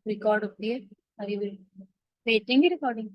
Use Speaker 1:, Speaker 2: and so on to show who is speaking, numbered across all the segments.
Speaker 1: Record होती है। अभी भी भेज देंगे recording.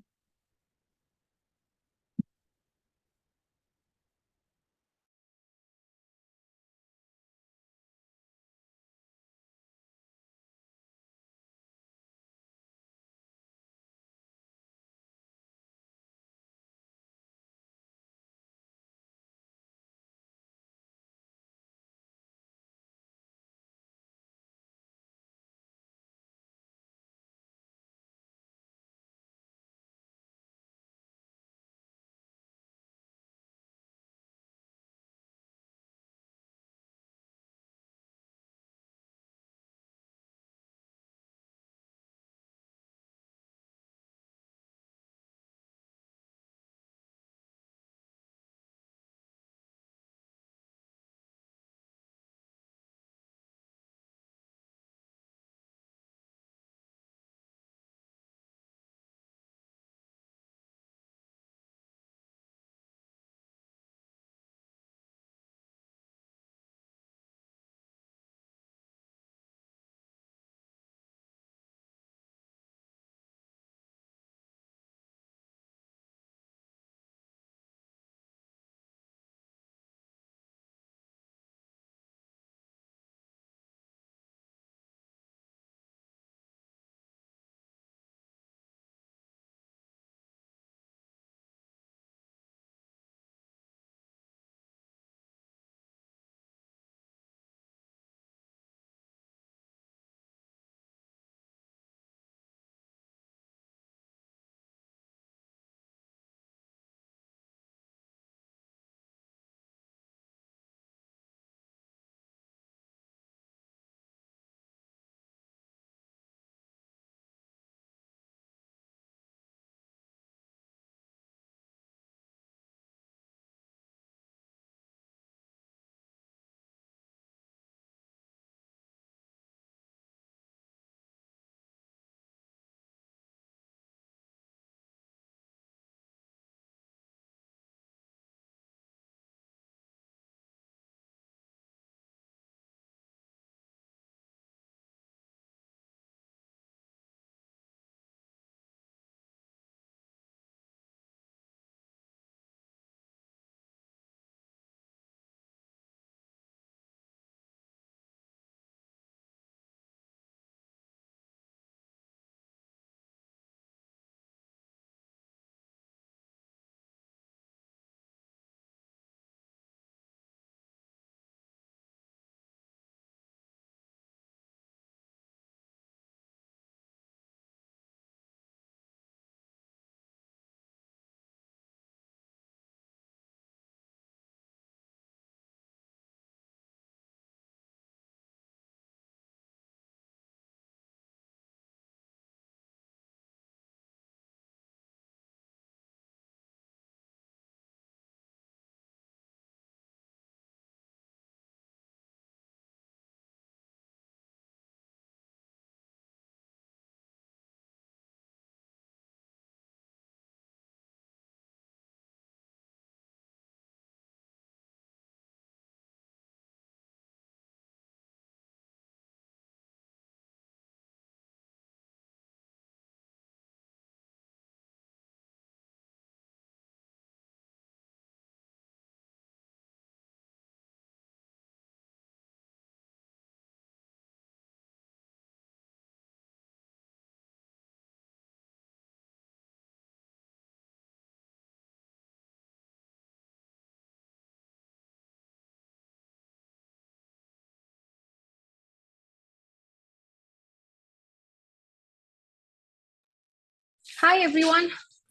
Speaker 1: Hi everyone,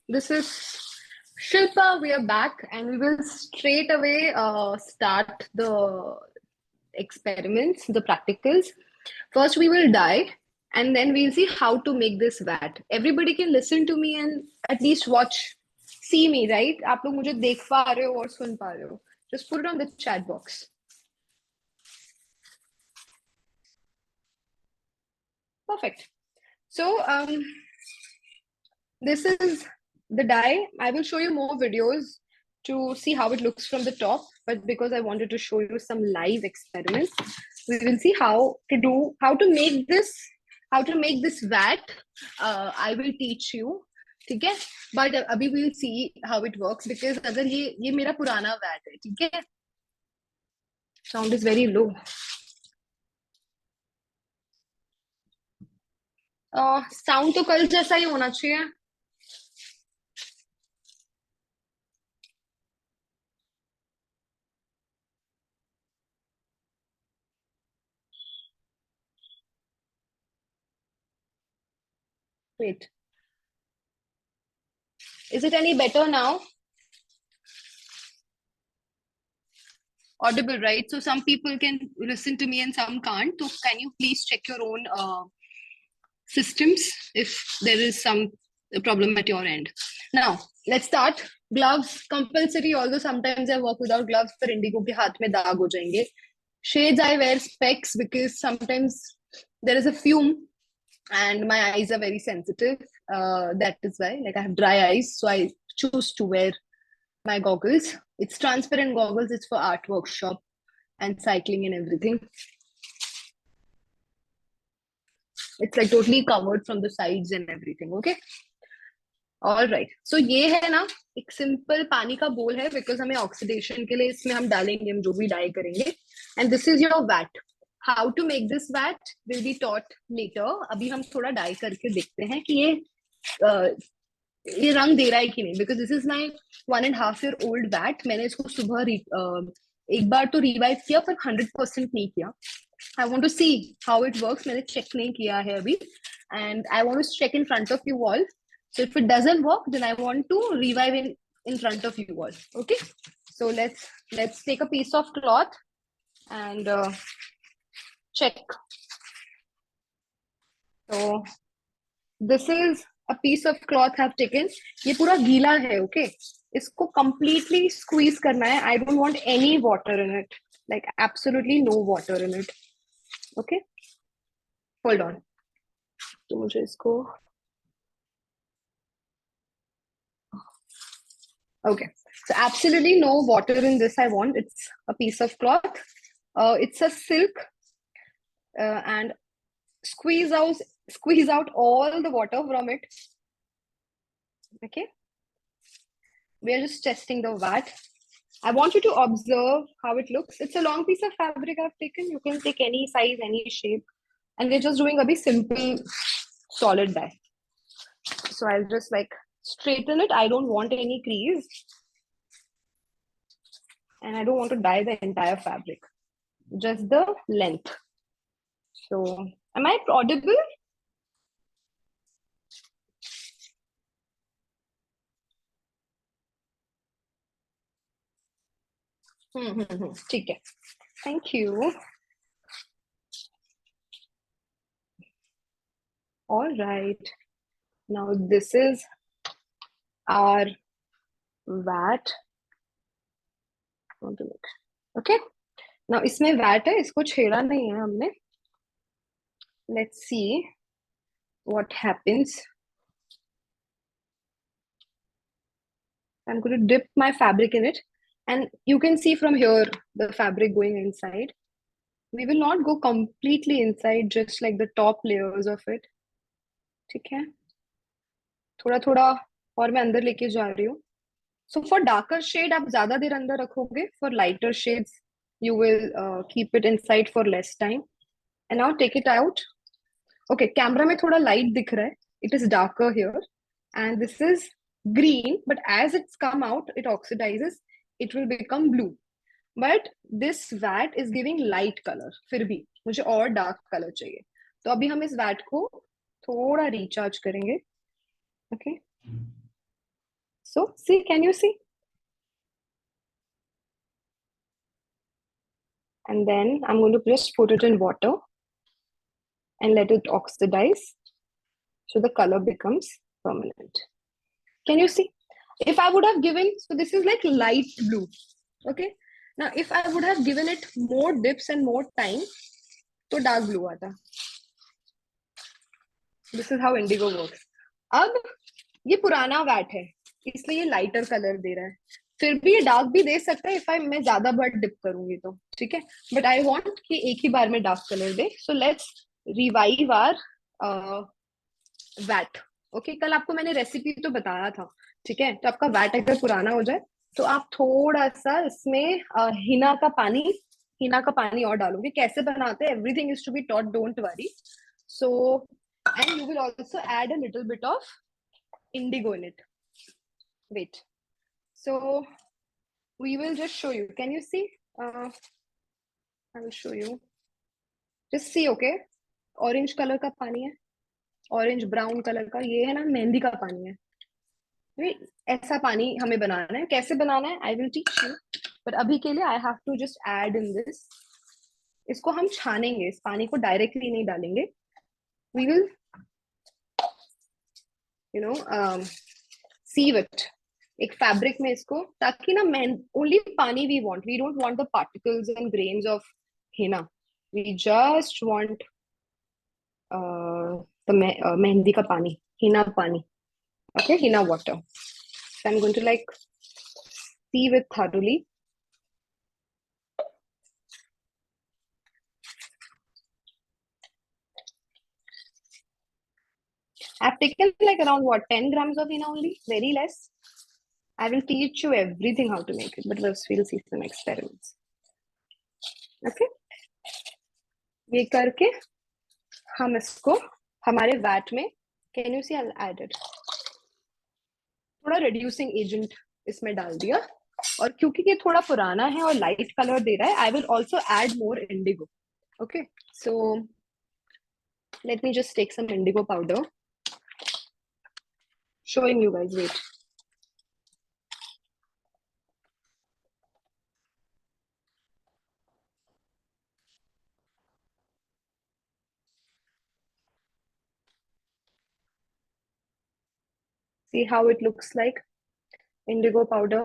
Speaker 1: this is Shilpa. We are back and we will straight away start the experiments, the practicals. First, we will die and then we'll see how to make this vat. Everybody can listen to me and at least watch, see me, right? आप लोग मुझे देख पा रहे हो और सुन पा रहे हो. Just put it on the chat box. Perfect. So, this is the die. I will show you more videos to see how it looks from the top, but because I wanted to show you some live experiments, we will see how to make this how to make this vat, I will teach you. ठीक है, but अभी we'll see how it works, because अगर ये मेरा पुराना vat है, ठीक है. Sound is very low. Sound तो कल जैसा ही होना चाहिए. Wait, is it any better now? Audible, right? So some people can listen to me and some can't. So can you please check your own systems if there is some problem at your end. Now let's start. Gloves compulsory, although sometimes I work without gloves, पर Indigo के हाथ में दाग हो जाएंगे. Shades, I wear specs because sometimes there is a fume and my eyes are very sensitive. That is why, like, I have dry eyes, so I choose to wear my goggles. It's transparent goggles. It's for art workshop and cycling and everything. It's like totally covered from the sides and everything. Okay. All right. So ये है ना एक simple पानी का बोल है, because हमें oxidation के लिए इसमें हम डालेंगे, हम जो भी डाई करेंगे. And this is your vat. How to make this vat will be taught later. अभी हम थोड़ा डाई करके देखते हैं कि ये रंग दे रहा है कि नहीं, because this is my 1.5 year old vat. मैंने इसको सुबह एक बार तो रिवाइव किया, पर 100% नहीं किया. I want to see how it works. मैंने चेक नहीं किया है अभी, and I want to check in front of you all. So if it doesn't work, then I want to revive in front of you all. Okay. So let's take a piece of cloth and check. So this is a piece of cloth I have taken. ये पूरा गीला है. Okay. इसको completely squeeze करना है. I don't want any water in it. Like absolutely no water in it. Okay. Hold on. तो मुझे इसको. Okay, so absolutely no water in this I want. It's a piece of cloth. It's a silk, and squeeze out all the water from it. Okay, we are just testing the vat. I want you to observe how it looks. It's a long piece of fabric I've taken. You can take any size, any shape, and we're just doing a bit simple solid dye. So I'll just like straighten it. I don't want any crease. And I don't want to dye the entire fabric, just the length. So, am I audible? ठीक है. Thank you. All right. Now this is our vat. Okay. Now इसमें vat है, इसको छेड़ा नहीं है हमने. Let's see what happens. I'm going to dip my fabric in it, and you can see from here the fabric going inside. We will not go completely inside, just like the top layers of it. ठीक है, थोड़ा थोड़ा और मैं अंदर लेके जा रही हूँ. So for darker shade आप ज्यादा देर अंदर रखोगे. For lighter shades you will keep it inside for less time. And now take it out. Okay, camera में थोड़ा light दिख रहा है. It is darker here, and this is green, but as it's come out, it oxidizes. It will become blue. But this vat is giving light color. फिर भी मुझे और dark color चाहिए. तो अभी हम इस vat को थोड़ा recharge करेंगे. Okay. So see, can you see? And then I'm going to just put it in water and let it oxidize, so the color becomes permanent. Can you see? If I would have given, so this is like light blue. Okay. Now, if I would have given it more dips and more time, तो dark blue आता. This is how indigo works. अब ये पुराना VAT है, इसलिए ये lighter colour दे रहा है. फिर भी ये डार्क भी दे सकता है if मैं ज्यादा बार डिप करूंगी तो. ठीक है, बट आई वांट कि एक ही बार में डार्क कलर दे. So let's revive our vat. Okay, कल आपको मैंने रेसिपी तो बताया था, ठीक है? तो आपका वैट अगर पुराना हो जाए तो आप थोड़ा सा इसमें हिना का पानी और डालोगे। कैसे बनाते हैं, everything is to be taught, don't worry. So and you will also add a little bit of indigo in it. Wait, so we will just show you. Can you see? I will show you. Just see, okay? Orange colour का पानी है, orange brown colour का, ये है ना मेहंदी का पानी है। ऐसा पानी हमें बनाना है। कैसे बनाना है I will teach you, but अभी के लिए I have to just add in this. इसको हम छानेंगे, इस पानी को डायरेक्टली नहीं डालेंगे। We will you know sieve it एक फैब्रिक में इसको, ताकि ना ओनली पानी we don't want the particles and grains of henna, we just want the मेहंदी का पानी, हिना पानी। Okay, Hina water. So I'm going to like sieve it thoroughly. I've taken like around what, 10 grams of Hina only, very less. I will teach you everything how to make it, but first we'll see some experiments. Okay? ये करके हम इसको हमारे vat में, can you see I added थोड़ा reducing agent इसमें डाल दिया, और क्योंकि ये थोड़ा पुराना है और लाइट कलर दे रहा है, I will also add more indigo. Okay, so let me just take some indigo powder, showing you guys. Wait. See how it looks like? Indigo powder.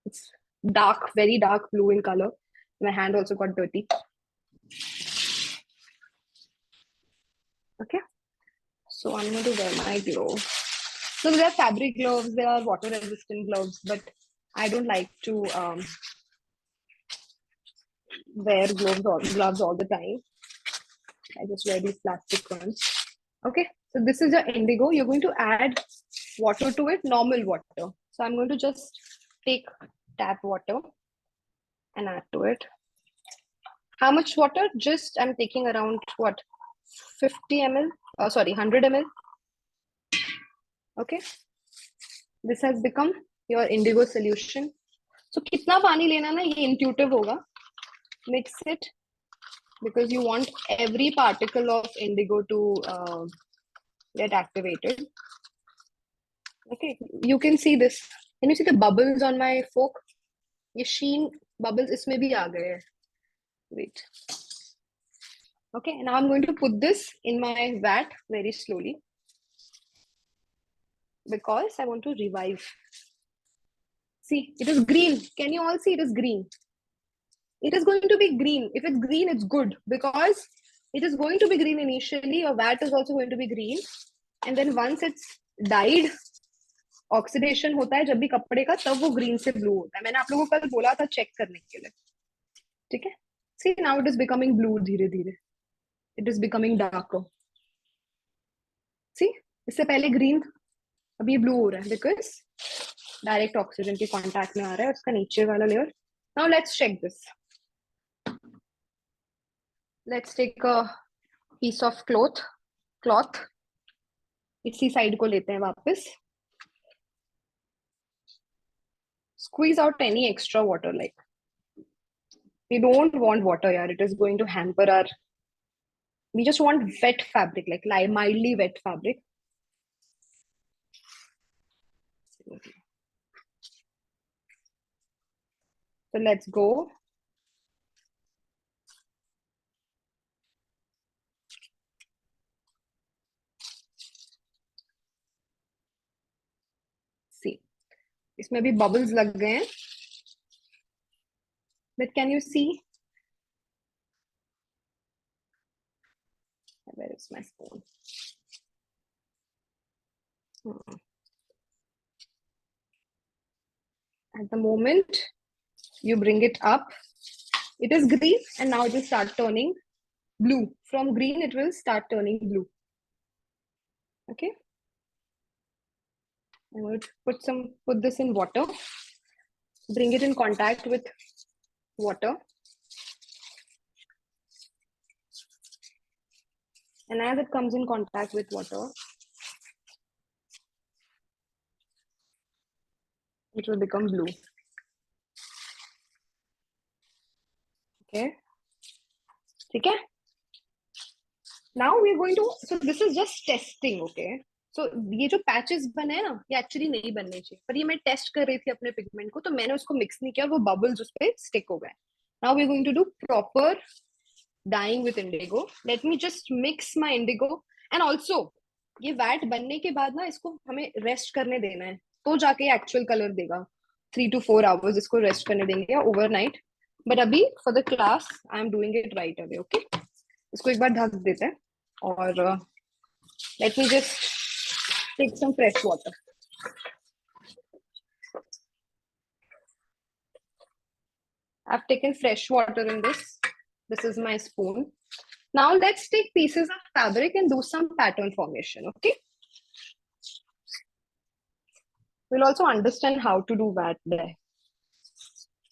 Speaker 1: It's dark, very dark blue in color. My hand also got dirty. Okay. So I'm going to wear my gloves. So there are fabric gloves, there are water resistant gloves, but I don't like to wear gloves all the time. I just wear these plastic ones. Okay. So this is your indigo. You're going to add water to it, normal water. So I'm going to just take tap water and add to it. How much water? Just I'm taking around what, 50 ml? Sorry, 100 ml. Okay. This has become your indigo solution. So कितना पानी लेना ना ये intuitive होगा. Mix it because you want every particle of indigo to get activated. Okay, you can see this. Can you see the bubbles on my fork? ये sheen bubbles इसमें भी आ गए हैं. Wait. Okay, now I'm going to put this in my vat very slowly because I want to revive. See, it is green. Can you all see it is green? It is going to be green. If it's green, it's good because it is going to be green initially. Your vat is also going to be green. And then once it's dyed, oxidation होता है जब भी कपड़े का, तब वो green से blue होता है. मैंने आप लोगों को कल बोला था चेक करने के लिए. ठीक है. See now it is becoming blue धीरे धीरे. It is becoming darker. See, इससे पहले ग्रीन, अभी ब्लू हो रहा है बिकॉज डायरेक्ट ऑक्सीजन के कांटेक्ट में आ रहा है उसका नीचे वाला layer. Now let's check this. Let's take a piece of cloth. इसी साइड को लेते हैं वापस. Squeeze out any extra water. Like, we don't want water here. It is going to hamper our. We just want wet fabric, like mildly wet fabric. So let's go. See, इसमें भी bubbles लग गए हैं. But can you see? Where is my spoon? At the moment you bring it up, it is green and now it will start turning blue. From green it will start turning blue. Okay, I will put this in water, bring it in contact with water, and as it comes in contact with water, it will become blue. Okay, okay. Now we're going to, so this is just testing, okay? So ये जो patches बने हैं ना, ये actually नहीं बनने चाहिए, पर ये मैं टेस्ट कर रही थी अपने पिगमेंट को, तो मैंने उसको मिक्स नहीं किया, वो बबल्स उस पे स्टिक हो गए. Now we are going to do proper dyeing with indigo. Let me just mix my indigo. And also ये वैट बनने के बाद ना इसको हमें रेस्ट करने देना है, तो जाके एक्चुअल कलर देगा. 3 to 4 hours इसको रेस्ट करने देंगे, ओवरनाइट. बट अभी for the class I am doing it right away. Okay, इसको एक बार ढक देते हैं. और let me just take some fresh water. I've taken fresh water in this. This is my spoon. Now let's take pieces of fabric and do some pattern formation. Okay, we'll also understand how to do that there.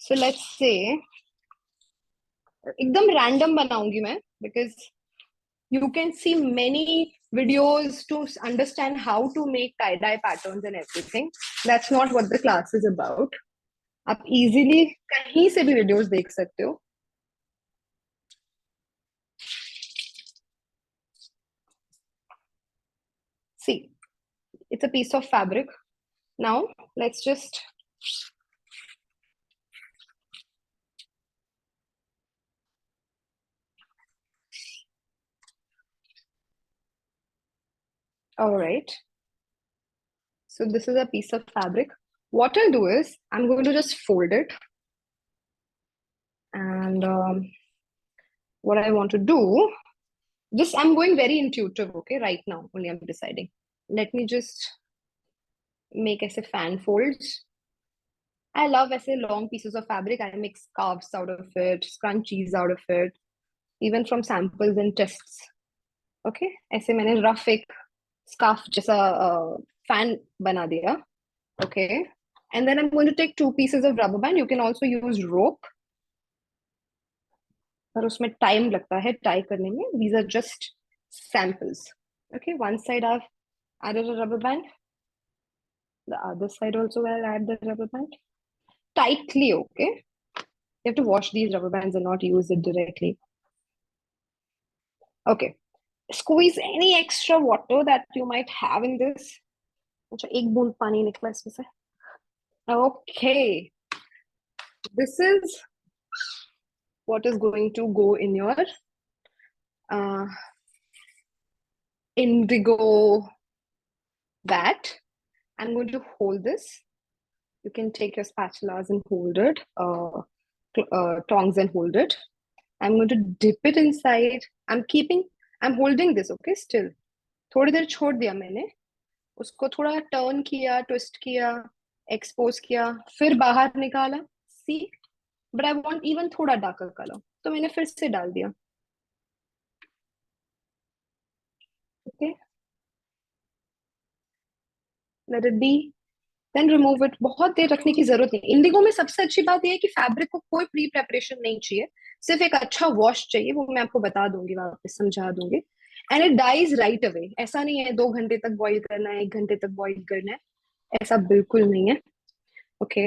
Speaker 1: So let's say एकदम random बनाऊंगी मैं, because you can see many videos to understand how to make tie-dye patterns and everything. That's not what the class is about. आप easily कहीं से भी videos देख सकते हो. See, it's a piece of fabric. Now let's just all right. So this is a piece of fabric. What I'll do is I'm going to just fold it. And what I want to do, just I'm going very intuitive, okay? Right now, only I'm deciding. Let me just make as a fan folds. I love as a long pieces of fabric. I make scarves out of it, scrunchies out of it, even from samples and tests. Okay, ऐसे मैंने rough एक scarf जैसा fan बना दिया. Okay, and then I'm going to take 2 pieces of rubber band. You can also use rope. पर उसमें time लगता है टाई करने में. These are just samples. Okay, one side I've added a rubber band. The other side also I'll add the rubber band. Tightly, okay? You have to wash these rubber bands and not use it directly. Okay. Squeeze any extra water that you might have in this. अच्छा, एक बूंद पानी निकला इसमें से. Okay. This is what is going to go in your indigo vat. I'm going to hold this. You can take your spatulas and hold it, tongs and hold it. I'm going to dip it inside. I'm holding this, okay, still. थोड़ी देर छोड़ दिया मैंने, उसको थोड़ा turn किया, twist किया, expose किया, फिर बाहर निकाला. See, but I want even थोड़ा डार्कर कलर, तो मैंने फिर से डाल दिया. Okay, let it be. Then remove it. बहुत देर रखने की जरूरत नहीं. इंडिगो में सबसे अच्छी बात यह है कि फैब्रिक को कोई प्री प्रेपरेशन नहीं चाहिए, सिर्फ एक अच्छा वॉश चाहिए. वो मैं आपको बता दूंगी, वापस समझा दूंगी. And it dyes right away. ऐसा नहीं है 2 घंटे तक बॉईल करना है, 1 घंटे तक बॉईल करना है, ऐसा बिल्कुल नहीं है. Okay,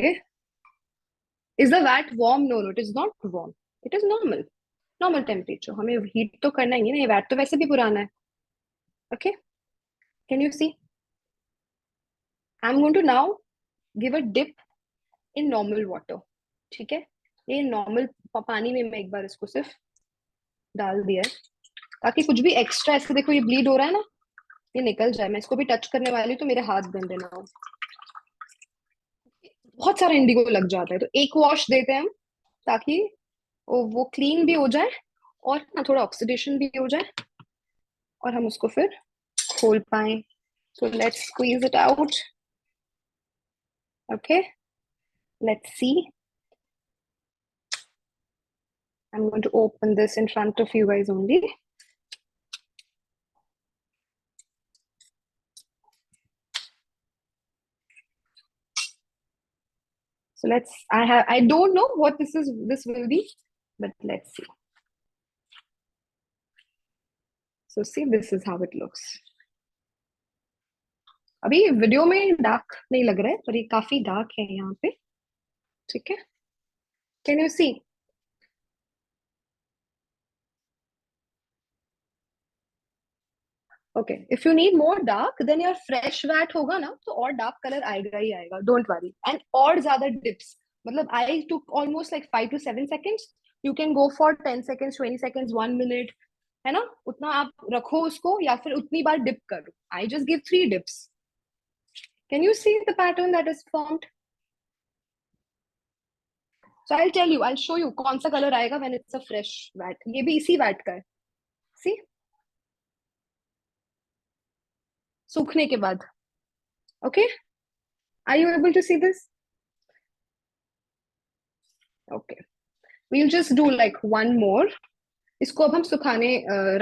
Speaker 1: is the vat warm? No no, it is not warm. It is normal, normal temperature. हमें हीट तो करना ही है ना, ये वैट तो वैसे भी पुराना है. Okay, can you see? I am going to now give a dip in normal water. ठीक है, ये नॉर्मल पानी में मैं एक बार इसको सिर्फ डाल दिया है, ताकि कुछ भी एक्स्ट्रा, ऐसे देखो ये ब्लीड हो रहा है ना, ये निकल जाए. मैं इसको भी टच करने वाली हूँ तो मेरे हाथ गंदे ना हो. बहुत सारा इंडिगो लग जाता है, तो एक वॉश देते हैं हम, ताकि वो क्लीन भी हो जाए और ना थोड़ा ऑक्सीडेशन भी हो जाए, और हम उसको फिर खोल पाए. So let's squeeze it out. Okay, let's see. I'm going to open this in front of you guys only. So I don't know what this will be, but let's see. So see, this is how it looks. अभी video में dark नहीं लग रहा है, पर ये काफी dark है यहाँ पे. ठीक है? Can you see? Okay, if you need more dark then your fresh vat होगा ना, तो और डार्क कलर आएगा ही आएगा. Don't worry. एंड और ज्यादा डिप्स, मतलब I took almost like 5 to 7 seconds. You can go for 10 seconds, 20 seconds, 1 minute. है ना? उतना आप रखो उसको, या फिर उतनी बार डिप करो. I just give 3 dips. Can you see the pattern that is formed? So I tell you, I show you कौन सा कलर आएगा when it's a fresh vat. ये भी इसी वैट का है. सी, सूखने के बाद. Okay, are you able to see this? Okay, we'll just do like one more. इसको अब हम सुखाने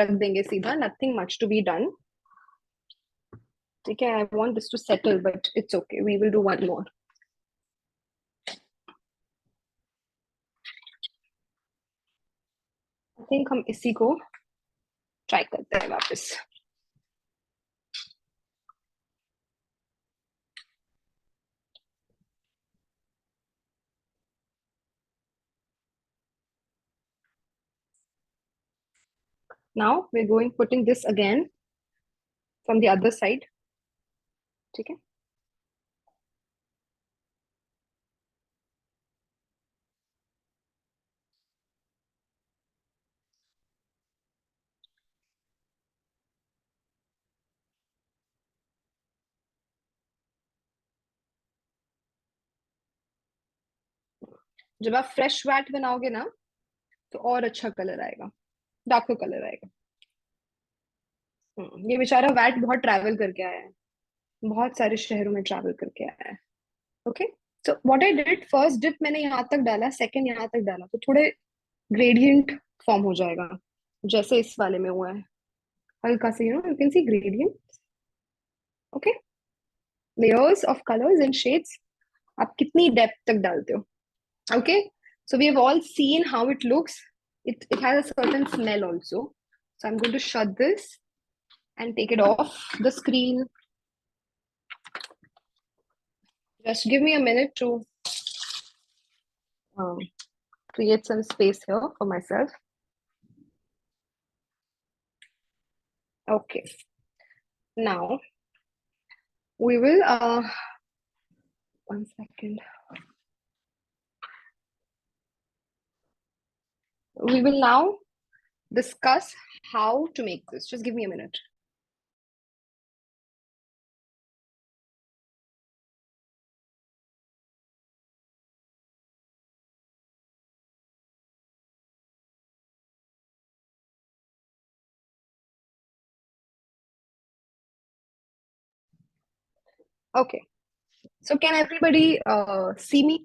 Speaker 1: रख देंगे सीधा. Nothing much to be done. ठीक है? I want this to settle, but it's okay. We will do one more. I think हम इसी को try करते हैं वापस. Now we're going putting this again from the other side. ठीक है? जब आप फ्रेश वैट बनाओगे ना, तो और अच्छा कलर आएगा, डार्कर कलर आएगा. ये बेचारा वैट बहुत ट्रैवल करके आया है, बहुत सारे शहरों में ट्रैवल करके आया है. Okay, so what I did, first dip मैंने यहाँ तक डाला, सेकंड यहाँ तक डाला, तो थोड़े ग्रेडियंट फॉर्म हो जाएगा, जैसे इस वाले में हुआ है. हल्का सा, you can see gradient. Okay, layers of colours and shades. आप कितनी डेप्थ तक डालते हो? Okay, so we have all seen how it looks. It has a certain smell also. So I'm going to shut this and take it off the screen. Just give me a minute to um, create some space here for myself. Okay, now we will 1 second. We will now discuss how to make this. Just give me a minute. Okay, so can everybody see me?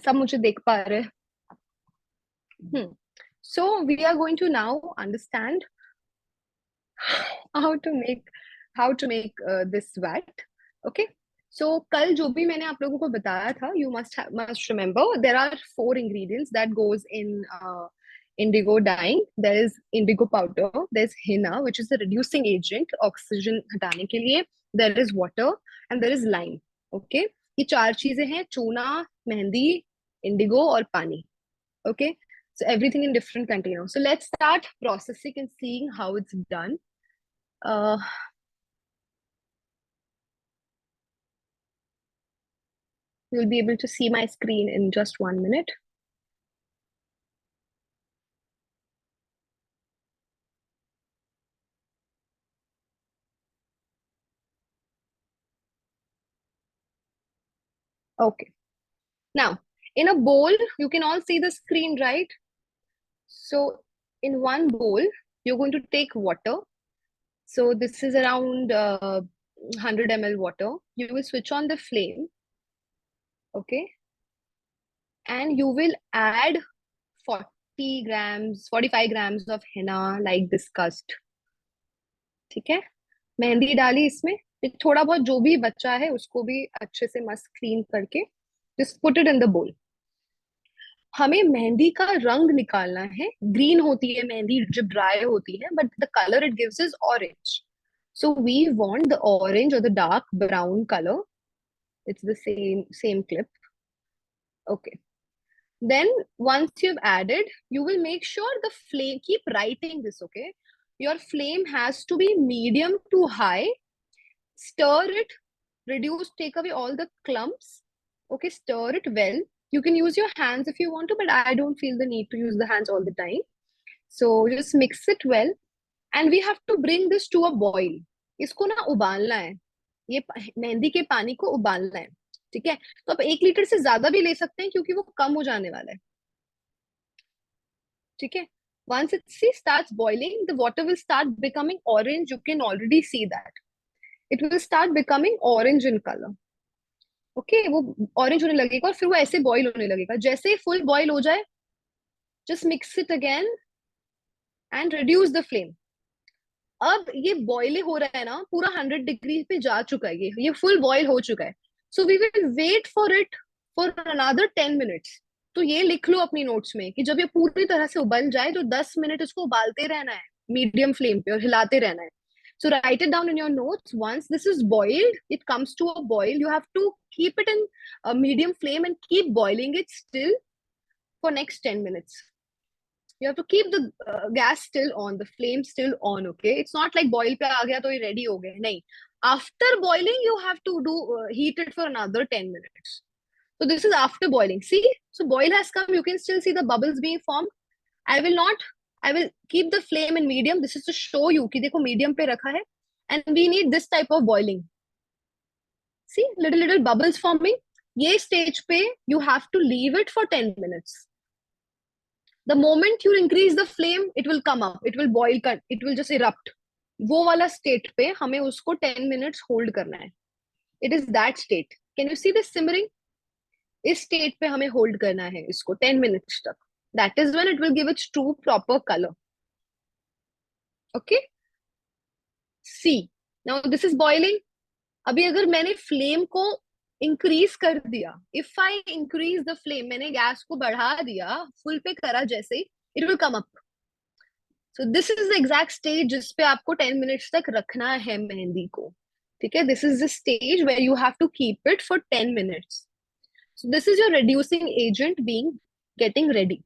Speaker 1: सब मुझे देख पा रहे हैं? So we are going to now understand how to make this vat. Okay, so कल जो भी मैंने आप लोगों को बताया था, you must remember there are 4 ingredients that goes in indigo dyeing. There is indigo powder, there's henna which is the reducing agent oxygen हटाने के लिए, there is water and there is lime. Okay, ये 4 चीजें हैं: चूना, mehndi, Indigo और पानी. Okay, so everything in different containers. So let's start processing and seeing how it's done. You'll be able to see my screen in just 1 minute. Okay. Now, in a bowl, you can all see the screen, right? So in one bowl, you're going to take water. So this is around 100 ml water. You will switch on the flame. Okay. And you will add 40 grams, 45 grams of henna like discussed. ठीक है? मेहंदी डाली इसमें. थोड़ा बहुत जो भी बचा है उसको भी अच्छे से मस्त क्लीन करके Just put it in the bowl. हमें मेहंदी का रंग निकालना है. ग्रीन होती है मेहंदी जब ड्राई होती है, but the colour it gives is orange. So we want the orange or the dark brown color. It's the same clip. Okay. Then once you've added, you will make sure the flame, keep writing this, okay? Your flame has to be medium to high. Stir it, reduce, take away all the clumps. Okay, stir it well. You can use your hands if you want to, but I don't feel the need to use the hands all the time. So just mix it well. And we have to bring this to a boil. इसको ना उबालना है. ये मेहंदी के पानी को उबालना है. ठीक है, तो आप 1 लीटर से ज्यादा भी ले सकते हैं क्योंकि वो कम हो जाने वाला है. ठीक है. Once it starts boiling, the water will start becoming orange. You can already see that. It will start becoming orange in color. Okay वो ऑरेंज होने लगेगा और फिर वो ऐसे बॉईल होने लगेगा. जैसे ही फुल बॉईल हो जाए, just mix it again and reduce the flame. अब ये बॉयल हो रहा है ना, पूरा 100 डिग्री पे जा चुका है, ये फुल बॉयल हो चुका है. So we will wait for it for another 10 minutes. तो ये लिख लो अपनी नोट्स में कि जब ये पूरी तरह से उबल जाए तो 10 मिनट इसको उबालते रहना है मीडियम फ्लेम पे और हिलाते रहना है. So write it down in your notes. Once this is boiled, it comes to a boil. You have to keep it in a medium flame and keep boiling it still for next 10 minutes. You have to keep the gas still on, the flame still on. Okay, it's not like boil pe aa gaya to ye ready ho gaye. Nahi. After boiling, you have to do heat it for another 10 minutes. So this is after boiling. See, so boil has come. You can still see the bubbles being formed. I will keep the flame in medium. This is to show you कि देखो medium पे रखा है. And we need this type of boiling. See, little bubbles forming. ये stage पे you have to leave it for 10 minutes. The moment you increase the flame, it will come up. It will boil. It will just erupt. वो वाला state पे हमें उसको 10 minutes hold करना है. It is that state. Can you see this simmering? इस state पे हमें hold करना है इसको 10 minutes तक. That is when it will give its true proper color. Okay. See, now this is boiling. अभी अगर मैंने फ्लेम को इंक्रीज कर दिया, if I increase the flame, मैंने गैस को बढ़ा दिया, फुल पे करा जैसे, it will come up. So this is the exact stage जिस पे आपको 10 मिनट्स तक रखना है मेहंदी को. ठीक है, this is the stage where you have to keep it for 10 minutes. So this is your reducing agent being getting ready.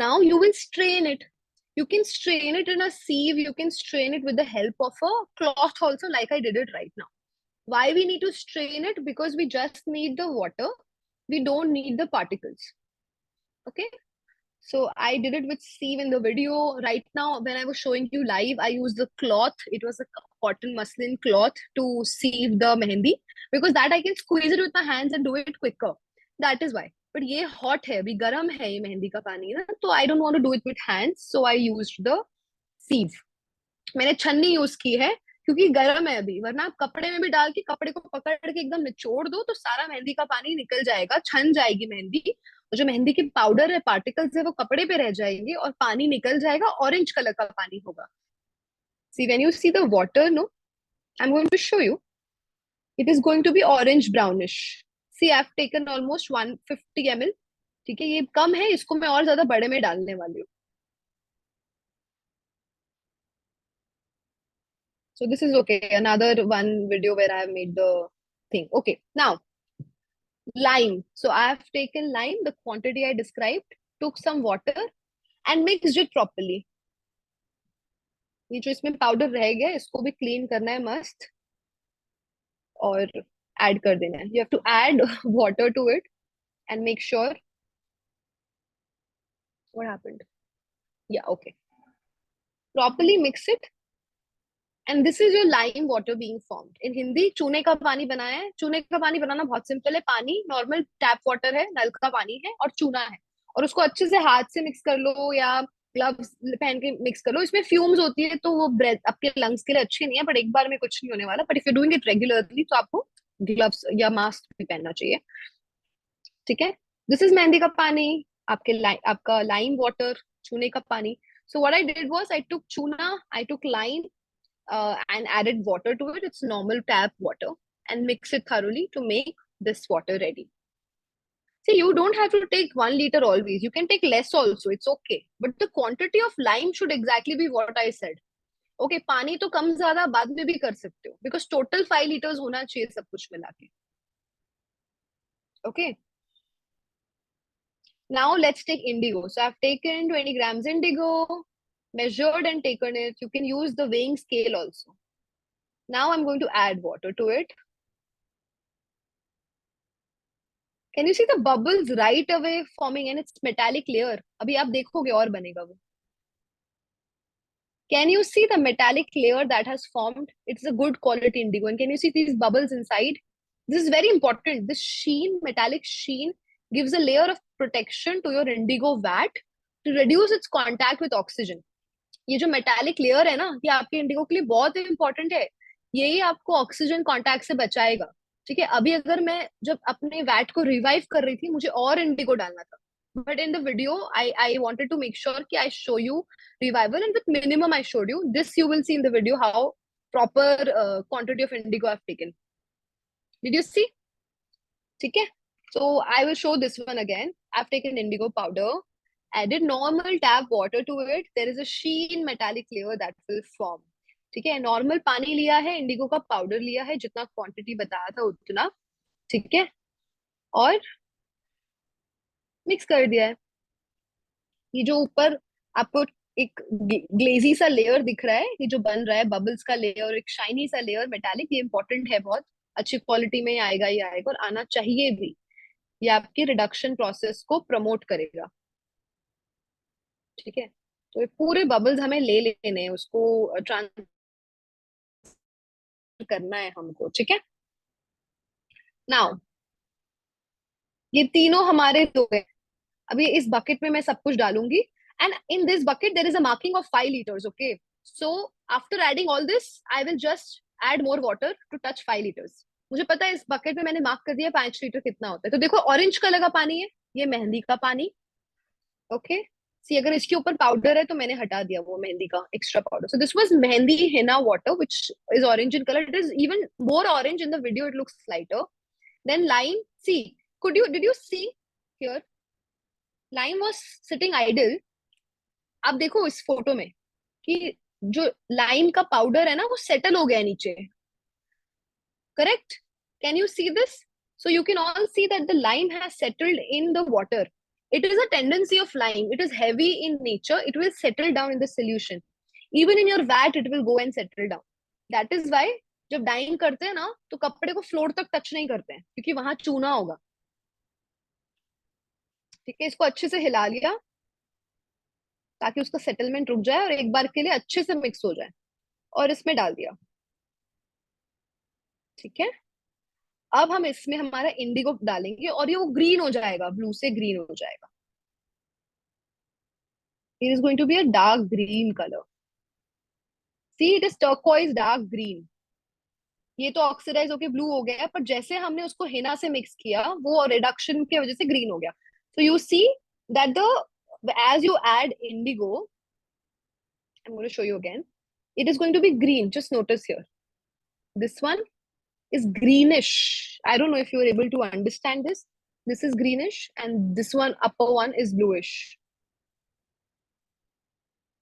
Speaker 1: Now you will strain it. You can strain it in a sieve. You can strain it with the help of a cloth also, like I did it right now. Why we need to strain it? Because we just need the water. We don't need the particles. Okay. So I did it with sieve in the video. Right now, when I was showing you live, I used the cloth. It was a cotton muslin cloth to sieve the mehendi, because that I can squeeze it with my hands and do it quicker. That is why. But ये hot है, अभी गर्म है ये मेहंदी का पानी ना, तो I don't want to do it with hands, so I used the sieve. मैंने छन्नी यूज की है क्योंकि गर्म है अभी, वरना आप कपड़े में भी डाल के कपड़े को पकड़ के एकदम निचोड़ दो तो सारा मेहंदी का पानी निकल जाएगा, छन जाएगी मेहंदी, और जो मेहंदी की पाउडर है, पार्टिकल्स है, वो कपड़े पे रह जाएंगे और पानी निकल जाएगा, ऑरेंज कलर का पानी होगा. See when you see the water, no, I am going to show you, it is going to be orange brownish. See I have taken almost 150 ml. ठीक है, ये कम है, इसको मैं और ज्यादा बड़े में डालने वाली हूँ. So this is okay. Another one video where I have made the thing. Okay, now lime. So I have taken lime, the quantity I described, took some water and mixed it properly. ये जो इसमें powder रह गया, इसको भी clean करना है मस्त और ऐड कर देना है. You have to add water to it and make sure. What happened? Yeah, okay. Properly mix it. And this is your lime water being formed. In Hindi, चूने का पानी बनाया है. चूने का पानी बनाना बहुत सिंपल है. पानी नॉर्मल टैप वाटर है, नल का पानी है और चूना है, और उसको अच्छे से हाथ से मिक्स कर लो या ग्लव्स पहन के मिक्स कर लो. इसमें फ्यूम्स होती है तो वो ब्रेथ आपके लंग्स के लिए अच्छी नहीं है, बट एक बार में कुछ नहीं होने वाला. But if you doing it regularly तो आपको ग्लव्स या मास्क भी पहनना चाहिए. ठीक है, दिस इज मेहंदी का पानी, आपका लाइम वाटर, चूने का पानी. So what I did was I took tuna, I took lime, and added water to it. It's normal tap water, and mix it thoroughly to make this water ready. See, you don't have to take 1 liter always. You can take less also. It's okay. But the quantity of lime should exactly be what I said. Okay, पानी तो कम ज्यादा बाद में भी कर सकते हो because total 5 liters होना चाहिए सब कुछ मिला के. Okay. Now let's take indigo. So I've taken 20 grams indigo, measured and taken it. You can use the weighing scale also. Now I'm going to add water to it. Can you see the bubbles right away forming and it's metallic layer? अभी आप देखोगे और बनेगा वो. Can you see the metallic layer that has formed? It's a good quality indigo. And can you see these bubbles inside? This is very important. This sheen, metallic sheen, gives a layer of protection to your indigo vat to reduce its contact with oxygen. ये जो metallic layer है ना, ये आपके Indigo के लिए बहुत important है. यही आपको ऑक्सीजन कांटेक्ट से बचाएगा. ठीक है. अभी अगर मैं जब अपने वैट को रिवाइव कर रही थी, मुझे और इंडिगो डालना था. But in the video, I wanted to make sure कि I show you revival, and with minimum I showed you. This you will see in the video how proper quantity of indigo I've taken. Did you see? ठीक है. So I will show this one again. I've taken indigo powder, added normal tap water to it. There is a sheen metallic layer that will form. ठीक है. Normal पानी लिया है, Indigo का powder लिया है, जितना क्वांटिटी बताया था उतना. ठीक है. और मिक्स कर दिया है. ये जो ऊपर आपको एक ग्लेजी सा लेयर दिख रहा है, ये जो बन रहा है बबल्स का लेयर, एक शाइनी सा लेयर मेटालिक, ये इंपॉर्टेंट है बहुत. अच्छी क्वालिटी में आएगा, ये आएगा और आना चाहिए भी. ये आपकी रिडक्शन प्रोसेस को प्रमोट करेगा. ठीक है. तो ये पूरे बबल्स हमें ले लेने हैं, उसको ट्रांसफर करना है हमको. ठीक है. नाउ ये तीनों हमारे दो है. अभी इस बकेट में मैं सब कुछ डालूंगी. And in this bucket there is a marking of 5 liters. Okay. So after adding all this I will just add more water to touch 5 liters. मुझे पता है इस बकेट में मैंने मार्क कर दिया 5 लीटर कितना होता है. तो देखो ऑरेंज कलर का पानी है, ये मेहंदी का पानी. ओके. सी अगर इसके ऊपर पाउडर है तो मैंने हटा दिया वो मेहंदी का extra powder. So this was mehndi henna water which is orange in color. It is even more orange in the video. It looks lighter. Then lime. See, did you see here? Lime was sitting idle. आप देखो इस photo में कि जो lime का powder है ना, वो सेटल हो गया नीचे. Correct. Can you see this? So you can all see that the lime has settled in the water. It is a tendency of lime. It is heavy in nature. It will settle down in the solution. Even in your vat, it will go and settle down. That is why जब dying करते हैं ना, तो कपड़े को floor तक touch नहीं करते हैं, क्योंकि वहां चूना होगा. ठीक है. इसको अच्छे से हिला लिया ताकि उसका सेटलमेंट रुक जाए और एक बार के लिए अच्छे से मिक्स हो जाए. और इसमें डाल दिया. ठीक है. अब हम इसमें हमारा इंडिगो डालेंगे और ये वो ग्रीन हो जाएगा, ब्लू से ग्रीन हो जाएगा. It is going to be a dark green colour. See, it is turquoise dark green. ये तो ऑक्सीडाइज होके ब्लू हो गया, पर जैसे हमने उसको हिना से मिक्स किया, वो रिडक्शन की वजह से ग्रीन हो गया. So you see that the as you add indigo, I'm going to show you again. It is going to be green. Just notice here. This one is greenish. I don't know if you are able to understand this. This is greenish and this one, upper one, is bluish.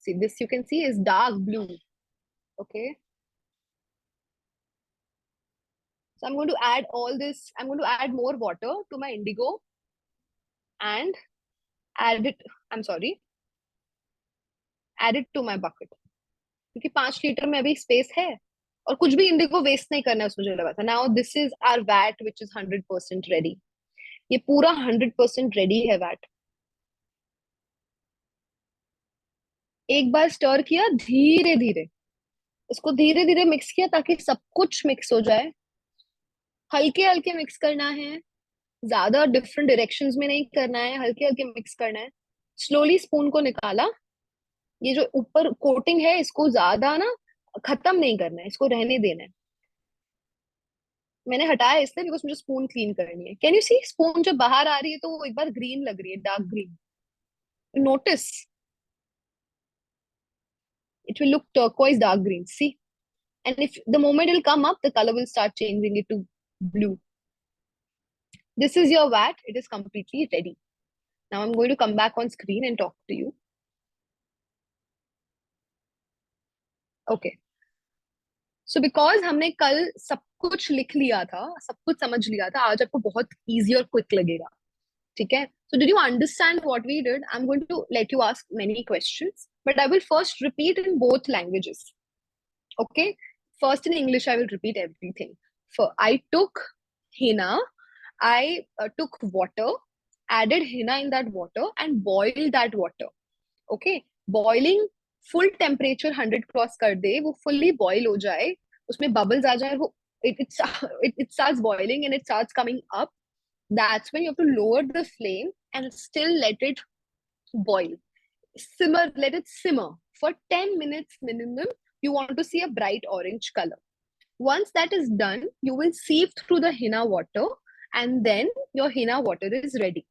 Speaker 1: See, this you can see is dark blue. Okay. So I'm going to add all this. I'm going to add more water to my indigo and add it. I'm sorry. Add it to my bucket. क्योंकि 5 litre में अभी space है और कुछ भी Indigo waste नहीं करना है उसमें, मुझे लगा था. Now this is our vat which is 100% ready. ये पूरा 100% रेडी है वैट. एक बार स्टर किया, धीरे धीरे इसको धीरे धीरे मिक्स किया ताकि सब कुछ मिक्स हो जाए. हल्के हल्के मिक्स करना है, ज्यादा डिफरेंट डायरेक्शंस में नहीं करना है, हल्के हल्के मिक्स करना है. स्लोली स्पून को निकाला. ये जो ऊपर कोटिंग है इसको ज्यादा ना खत्म नहीं करना है, इसको रहने देना है. मैंने हटाया इसलिए बिकॉज मुझे स्पून क्लीन करनी है. कैन यू सी स्पून जब बाहर आ रही है तो वो एक बार ग्रीन लग रही है, dark green. Notice it will look turquoise dark green. See, and if the moment it'll come up, the color will start changing it to blue. This is your vat. It is completely ready. Now I'm going to come back on screen and talk to you. Okay. So because हमने कल सब कुछ लिख लिया था, सब कुछ समझ लिया था, आज आपको बहुत easy और quick लगेगा. ठीक है? So did you understand what we did? I'm going to let you ask many questions, but I will first repeat in both languages. Okay? First in English, I will repeat everything. For I took henna, I took water, added henna in that water, and boiled that water. Okay? Boiling full temperature 100 cross कर दे, वो fully boil हो जाए, उसमें bubbles आ जाए, वो it starts boiling and it starts coming up. That's when you have to lower the flame and still let it boil. Simmer, let it simmer for 10 minutes minimum. You want to see a bright orange color. Once that is done, you will sieve through the henna water, and then your henna water is ready.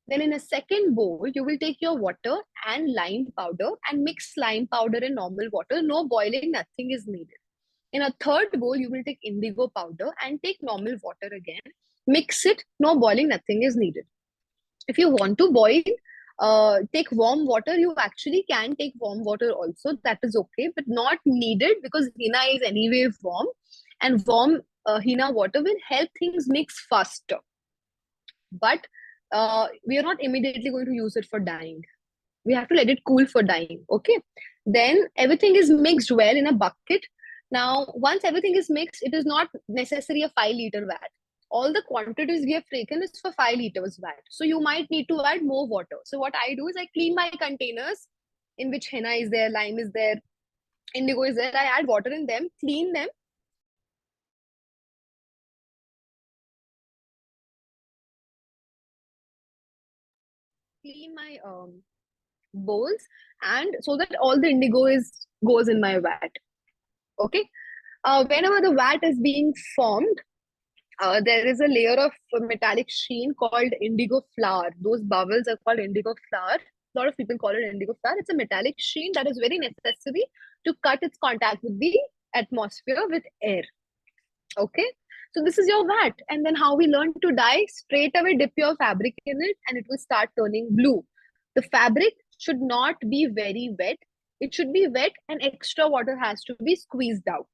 Speaker 1: Then in a second bowl, you will take your water and lime powder and mix lime powder and normal water. No boiling, nothing is needed. In a third bowl, you will take indigo powder and take normal water again. Mix it, no boiling, nothing is needed. If you want to boil, take warm water. You actually can take warm water also. That is okay, but not needed because henna is anyway warm, and warm henna water will help things mix faster. But we are not immediately going to use it for dyeing. We have to let it cool for dyeing. Okay. Then everything is mixed well in a bucket. Now, once everything is mixed, it is not necessary a 5-liter vat. All the quantities we have taken is for 5 liters vat. So you might need to add more water. So what I do is I clean my containers in which henna is there, lime is there, indigo is there. I add water in them, clean them. Clean my bowls, and so that all the indigo is goes in my vat. Okay. Whenever the vat is being formed, there is a layer of metallic sheen called indigo flour. Those bubbles are called indigo flour. A lot of people call it indigo flour. It's a metallic sheen that is very necessary to cut its contact with the atmosphere with air. Okay. So this is your vat. And then how we learn to dye, straight away dip your fabric in it and it will start turning blue. The fabric should not be very wet. It should be wet and extra water has to be squeezed out.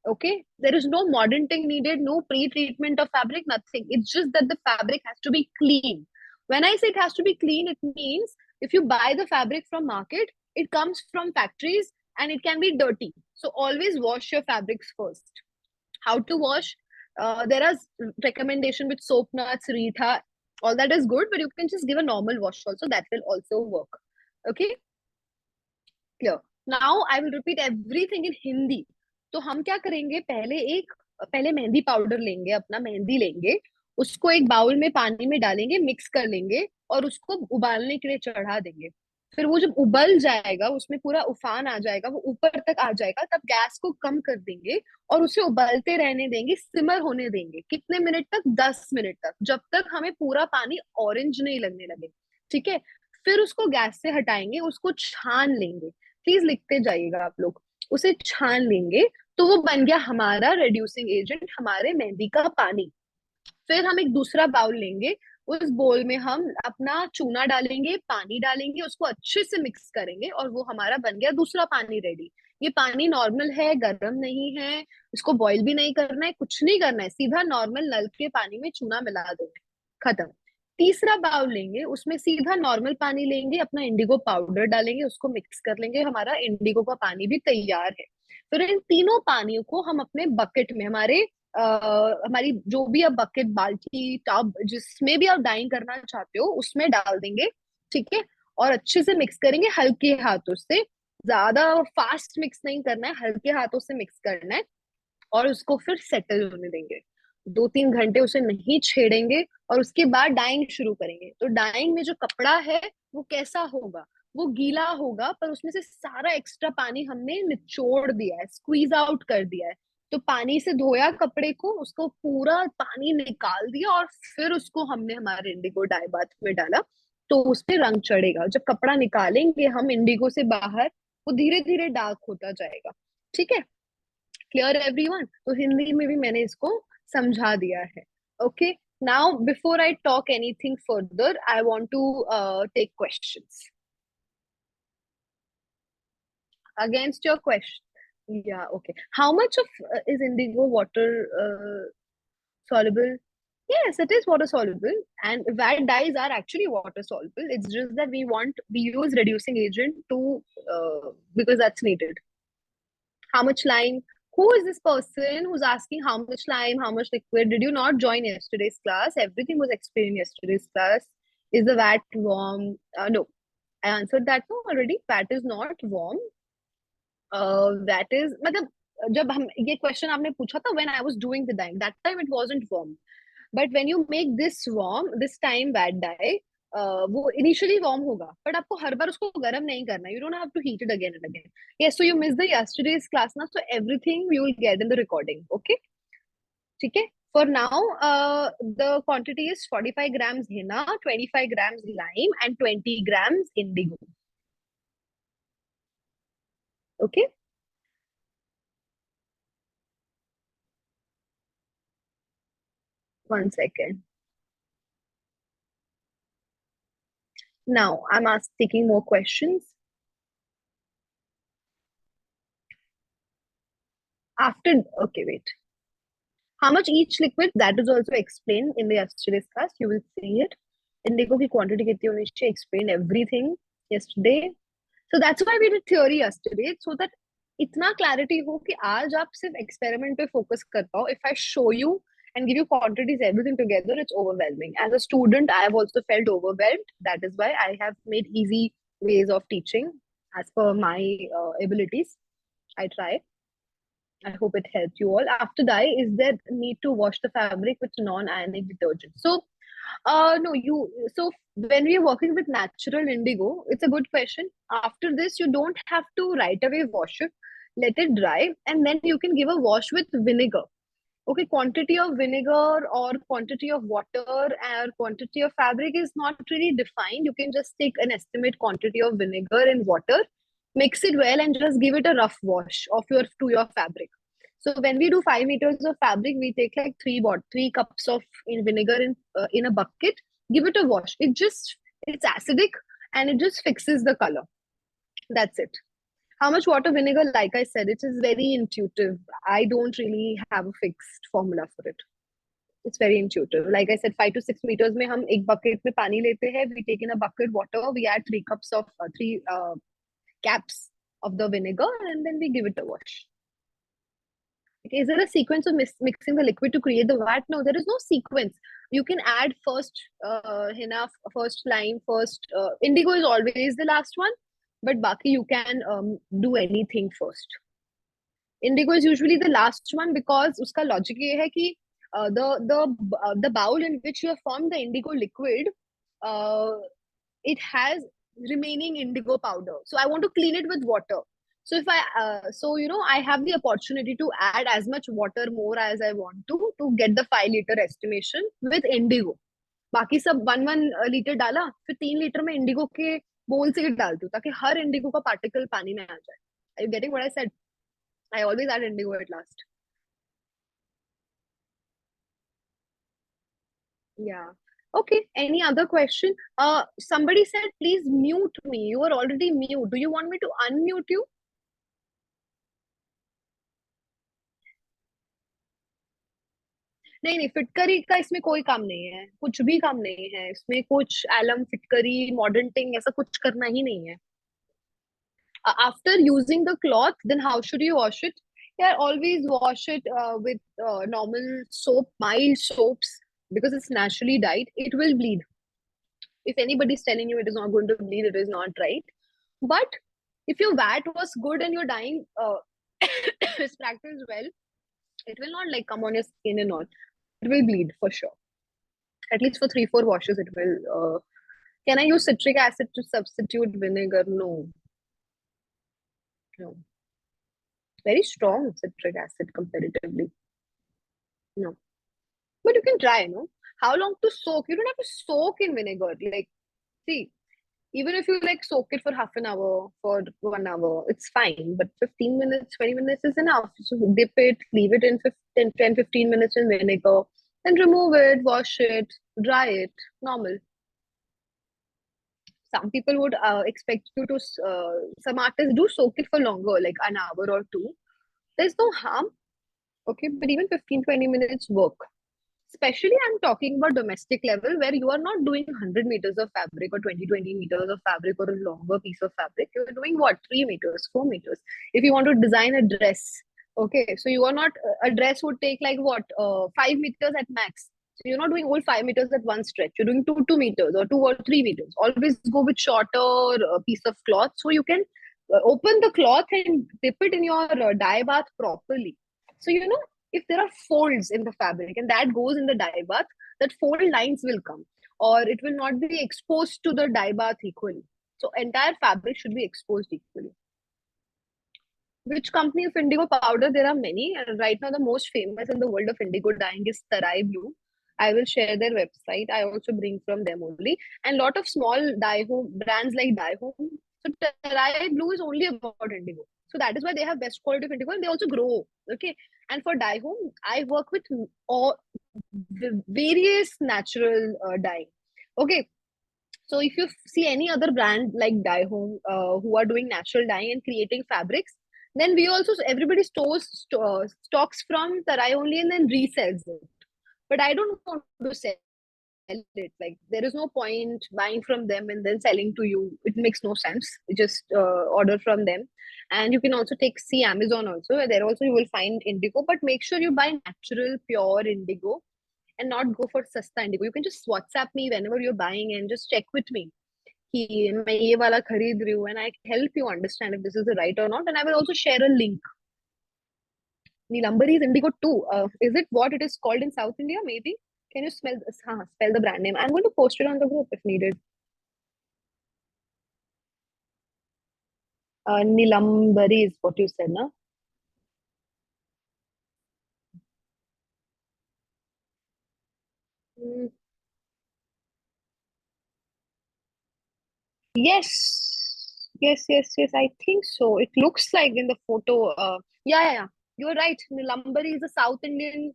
Speaker 1: Okay, there is no modern thing needed, no pre-treatment of fabric, nothing. It's just that the fabric has to be clean. When I say it has to be clean, it means if you buy the fabric from market, it comes from factories and it can be dirty. So always wash your fabrics first. How to wash? There are recommendation with soap nuts, Rita, all that is good, but you can just give a normal wash also. That will also work. Okay, clear. Now I will repeat everything in Hindi. तो हम क्या करेंगे, पहले mehndi powder लेंगे, अपना मेहंदी लेंगे, उसको एक बाउल में पानी में डालेंगे, मिक्स कर लेंगे और उसको उबालने के लिए चढ़ा देंगे. फिर वो जब उबल जाएगा, उसमें पूरा उफान आ जाएगा, वो ऊपर तक आ जाएगा, तब गैस को कम कर देंगे और उसे उबलते रहने देंगे, सिमर होने देंगे. कितने मिनट तक? 10 मिनट तक, जब तक हमें पूरा पानी ऑरेंज नहीं लगने लगे. ठीक है. फिर उसको गैस से हटाएंगे, उसको छान लेंगे. प्लीज लिखते जाइएगा आप लोग. उसे छान लेंगे तो वो बन गया हमारा रिड्यूसिंग एजेंट, हमारे मेहंदी का पानी. फिर हम एक दूसरा बाउल लेंगे, उस बोल में हम अपना चूना डालेंगे, पानी डालेंगे, उसको अच्छे से मिक्स करेंगे और वो हमारा बन गया दूसरा पानी रेडी. ये पानी नॉर्मल है, गर्म नहीं है, इसको बॉईल भी नहीं करना है, कुछ नहीं करना है, सीधा नॉर्मल नल के पानी में चूना मिला देना है, खत्म. तीसरा बाउल लेंगे, उसमें सीधा नॉर्मल पानी लेंगे, अपना इंडिगो पाउडर डालेंगे, उसको मिक्स कर लेंगे, हमारा इंडिगो का पानी भी तैयार है. फिर इन तीनों पानियों को हम अपने बकेट में, हमारी जो भी आप बकेट, बाल्टी, टब, जिसमें भी आप डाइंग करना चाहते हो उसमें डाल देंगे. ठीक है. और अच्छे से मिक्स करेंगे हल्के हाथों से. ज्यादा फास्ट मिक्स नहीं करना है, हल्के हाथों से मिक्स करना है और उसको फिर सेटल होने देंगे. 2-3 घंटे उसे नहीं छेड़ेंगे और उसके बाद डाइंग शुरू करेंगे. तो डाइंग में जो कपड़ा है वो कैसा होगा? वो गीला होगा, पर उसमें से सारा एक्स्ट्रा पानी हमने निचोड़ दिया है, स्क्वीज आउट कर दिया है. तो पानी से धोया कपड़े को, उसको पूरा पानी निकाल दिया और फिर उसको हमने हमारे इंडिगो डाई बाथ में डाला, तो उस पे रंग चढ़ेगा. जब कपड़ा निकालेंगे हम इंडिगो से बाहर, वो धीरे धीरे डार्क होता जाएगा. ठीक है. Clear everyone? तो हिंदी में भी मैंने इसको समझा दिया है. Okay. Now, before I talk anything further, I want to take questions against your question. Yeah, okay. How much of is indigo water soluble? Yes, it is water soluble, and VAT dyes are actually water soluble. It's just that we use reducing agent to because that's needed. How much lime? Who is this person who's asking how much lime, how much liquid? Did you not join yesterday's class? Everything was explained in yesterday's class. Is the VAT warm? No, I answered that no already. VAT is not warm. That is मतलब जब हम ये question आपने पूछा था when I was doing the dyeing, that time it wasn't warm. But when you make this warm, this time VAT dye, वो initially warm होगा, but आपको हर बार उसको गर्म नहीं करना. You don't have to heat it again and again. Yes, so you missed the yesterday's class now, so everything you will get in the recording. Okay, ठीक है. For now, the quantity is 45 grams henna, 25 grams lime, and 20 grams indigo. Okay. One second. Now I'm taking more questions. After, okay, wait. How much each liquid? That is also explained in the yesterday's class. You will see it. Indigo की quantity कितनी होनी चाहिए? Explained everything yesterday. So that's why we did theory yesterday, so that इतना clarity हो कि आज आप सिर्फ experiment पे focus कर पाओ. If I show you and give you quantities, everything together, it's overwhelming. As a student, I have also felt overwhelmed. That is why I have made easy ways of teaching as per my abilities. I try. I hope it helped you all. After dye, is there need to wash the fabric with non-ionic detergent? So, no, you. So when we are working with natural indigo, it's a good question. After this, you don't have to right away wash it. Let it dry, and then you can give a wash with vinegar. Okay, quantity of vinegar or quantity of water or quantity of fabric is not really defined. You can just take an estimate quantity of vinegar and water, mix it well, and just give it a rough wash of your fabric. So when we do 5 meters of fabric, we take like 3 cups of vinegar in a bucket. Give it a wash. It's acidic and it just fixes the color. That's it. How much water, vinegar? Like I said, it is very intuitive. I don't really have a fixed formula for it. It's very intuitive. Like I said, 5 to 6 meters में हम एक bucket में पानी लेते हैं. We take in a bucket water. We add 3 caps of the vinegar, and then we give it a wash. Okay, is there a sequence of mixing the liquid to create the vat? No, there is no sequence. You can add first henna, first lime, first indigo is always the last one, but baki you can do anything first. Indigo is usually the last one because uska logic ये है कि the bowl in which you have formed the indigo liquid, it has remaining indigo powder. So I want to clean it with water. So if I have the opportunity to add as much water more as I want to get the 5 liter estimation with indigo. बाकी सब 1 liter डाला, फिर 3 liter में Indigo के बोल से डालती हूँ ताकि हर इंडिगो का पार्टिकल पानी में आ जाए. Are you getting what I said? I always add indigo at last. Yeah. Okay. Any other question? Somebody said, please mute me. You are already mute. Do you want me to unmute you? नहीं नहीं, फिटकरी का इसमें कोई काम नहीं है. कुछ भी काम नहीं है इसमें. कुछ एलम फिटकरी मॉडर्न टिंग ऐसा कुछ करना ही नहीं है. After using the cloth, then how should you wash it? Yeah, always wash it with normal soap, mild soaps, because it's naturally dyed. It will bleed. If anybody's telling you it is not going to bleed, it is not right. But if your VAT was good and your dyeing is practiced well, it will not like come on your skin and all. It will bleed for sure. At least for 3 4 washes, it will. Can I use citric acid to substitute vinegar? No, no. Very strong citric acid comparatively. No, but you can try. No, how long to soak? You don't have to soak in vinegar. Like, see, even if you like soak it for half an hour, for 1 hour, it's fine. But 15 minutes, 20 minutes is enough. So dip it, leave it in 15, 10, 15 minutes in vinegar. Then remove it, wash it, dry it, normal. Some people would expect you to, some artists do soak it for longer, like an hour or two. There's no harm, okay, but even 15-20 minutes work. Especially, I'm talking about domestic level where you are not doing 100 meters of fabric or 20 meters of fabric or a longer piece of fabric. You're doing what? 3 meters, 4 meters. If you want to design a dress, okay, so you are not, a dress would take like what? 5 meters at max. So you're not doing all 5 meters at one stretch. You're doing 2 meters or 2 or 3 meters. Always go with shorter piece of cloth so you can open the cloth and dip it in your dye bath properly. So, if there are folds in the fabric and that goes in the dye bath, that fold lines will come or it will not be exposed to the dye bath equally. So entire fabric should be exposed equally. Which company of indigo powder? There are many. And right now, the most famous in the world of indigo dyeing is Tarai Blue. I will share their website. I also bring from them only. And lot of small dye home brands like Dye Home. So Tarai Blue is only about indigo. So that is why they have best quality of indigo and they also grow. Okay. And for Dye Home, I work with all the various natural dye. Okay. So if you see any other brand like Dye Home who are doing natural dye and creating fabrics, then we also, everybody stocks from Tarai only and then resells it. But I don't want to sell it. Like there is no point buying from them and then selling to you. It makes no sense. You just order from them, and you can also see Amazon also. There also you will find indigo, but make sure you buy natural, pure indigo and not go for sasta indigo. You can just WhatsApp me whenever you're buying and just check with me कि मैं ये वाला खरीद रही हूँ and I help you understand if this is the right or not. And I will also share a link. Nilambari is indigo too. Is it what it is called in South India? Maybe. Can you spell the brand name? I'm going to post it on the group if needed. Nilambari is what you said, na? Mm, yes. Yes, yes, yes. I think so. It looks like in the photo. Yeah, yeah, yeah. You're right. Nilambari is a South Indian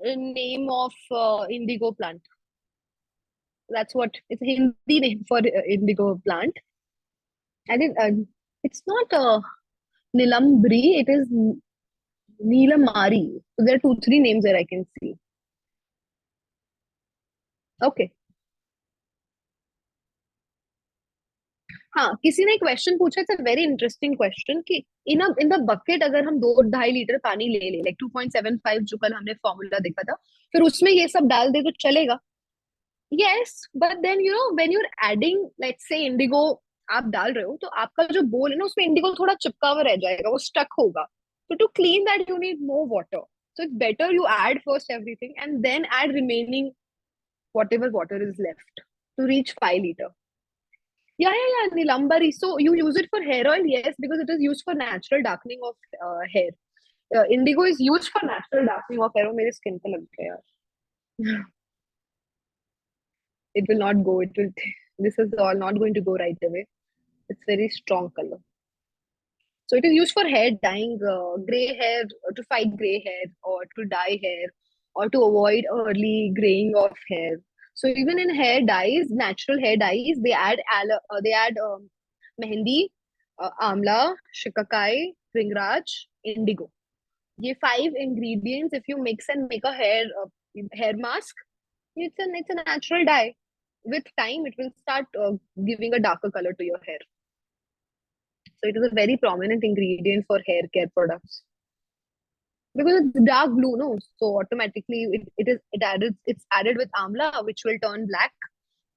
Speaker 1: name of indigo plant. That's what it's a Hindi name for indigo plant. I didn't. It's not Nilambri. It is Nilamari. So there are two, three names that I can see. Okay. हाँ, किसी ने question पूछा, it's a very interesting question कि in the bucket अगर हम 2-2.5 litre पानी ले ले, लाइक 2.75 जो कल हमने फॉर्मूला देखा था, फिर उसमें ये सब डाल दे तो चलेगा? Yes, but then when you're adding let's say indigo आप डाल रहे हो तो आपका जो बोल है ना उसमें इंडिगो थोड़ा चिपका हुआ रह जाएगा, वो स्टक होगा. So to clean that you need more water. So it's better you add first everything and then add remaining whatever water is left to reach 5 liter. Yeah, yeah, yeah, Nilambari. So you use it for hair oil, yes, because it is used for natural darkening of hair. Indigo is used for natural darkening of hair. वो मेरे skin पे लग गया यार. It will not go. It will. This is all not going to go right away. It's very strong color. So it is used for hair dyeing, gray hair, to fight gray hair or to dye hair or to avoid early graying of hair. So even in hair dyes, natural hair dyes, they add mehendi, amla, shikakai, ringraj, indigo. ये 5 ingredients, if you mix and make a hair mask, it's a natural dye. With time, it will start giving a darker color to your hair. So it is a very prominent ingredient for hair care products because it's dark blue, no? So automatically it's added with amla, which will turn black.